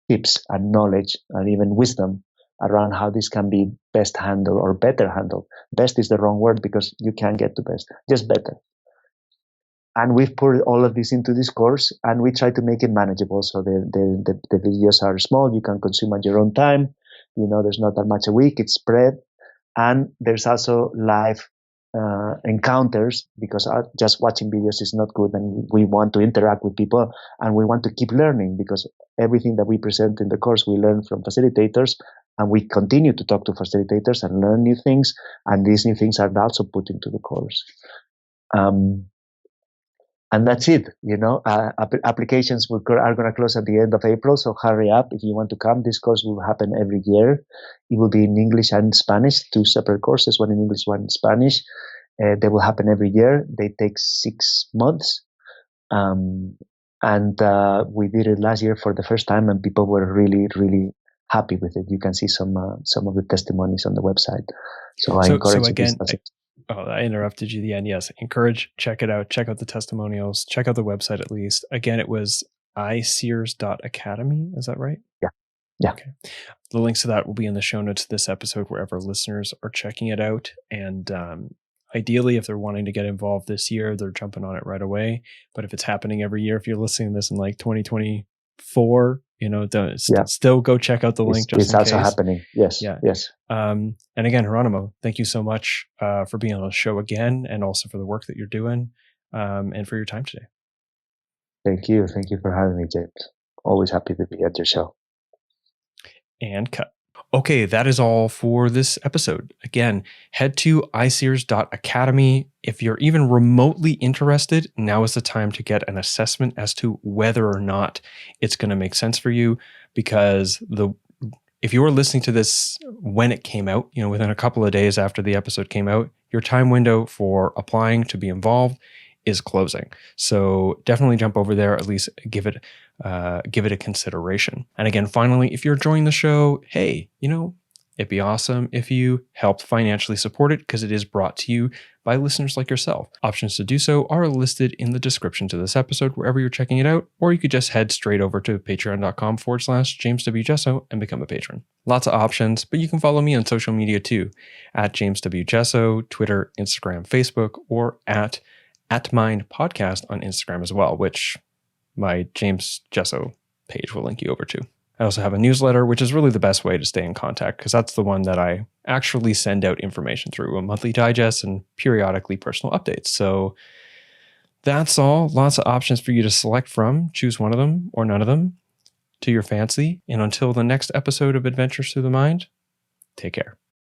tips and knowledge and even wisdom around how this can be best handled or better handled. Best is the wrong word, because you can't get to best, just better. And we've put all of this into this course, and we try to make it manageable. So the videos are small. You can consume at your own time. There's not that much a week. It's spread. And there's also live encounters, because just watching videos is not good, and we want to interact with people, and we want to keep learning, because everything that we present in the course we learn from facilitators, and we continue to talk to facilitators and learn new things, and these new things are also put into the course. And that's it. Applications are going to close at the end of April, so hurry up if you want to come. This course will happen every year. It will be in English and Spanish, 2 separate courses, one in English, one in Spanish. They will happen every year. They take 6 months. And we did it last year for the first time, and people were really, really happy with it. You can see some of the testimonies on the website. So I encourage
again, I interrupted you at the end. Yes, check it out. Check out the testimonials. Check out the website at least. Again, it was iSears.academy. Is that right?
Yeah.
Okay. The links to that will be in the show notes of this episode, wherever listeners are checking it out. And ideally, if they're wanting to get involved this year, they're jumping on it right away. But if it's happening every year, if you're listening to this in like 2024, still go check out the link.
It's also happening. Yes.
Yeah.
Yes.
And again, Jeronimo, thank you so much for being on the show again, and also for the work that you're doing, and for your time today.
Thank you. Thank you for having me, James. Always happy to be at your show.
And cut. Okay, that is all for this episode. Again, head to iSears.academy. If you're even remotely interested, now is the time to get an assessment as to whether or not it's going to make sense for you, because if you were listening to this when it came out, within a couple of days after the episode came out, your time window for applying to be involved is closing. So definitely jump over there, at least give it a consideration. And again, finally, if you're enjoying the show, hey, it'd be awesome if you helped financially support it, because it is brought to you by listeners like yourself. Options to do so are listed in the description to this episode, wherever you're checking it out, or you could just head straight over to patreon.com/James W. Gesso and become a patron. Lots of options, but you can follow me on social media too, at James W. Gesso, Twitter, Instagram, Facebook, or at Mind Podcast on Instagram as well, which my James Gesso page will link you over to. I also have a newsletter, which is really the best way to stay in contact, because that's the one that I actually send out information through, a monthly digest and periodically personal updates. So that's all. Lots of options for you to select from. Choose one of them or none of them to your fancy. And until the next episode of Adventures Through the Mind, take care.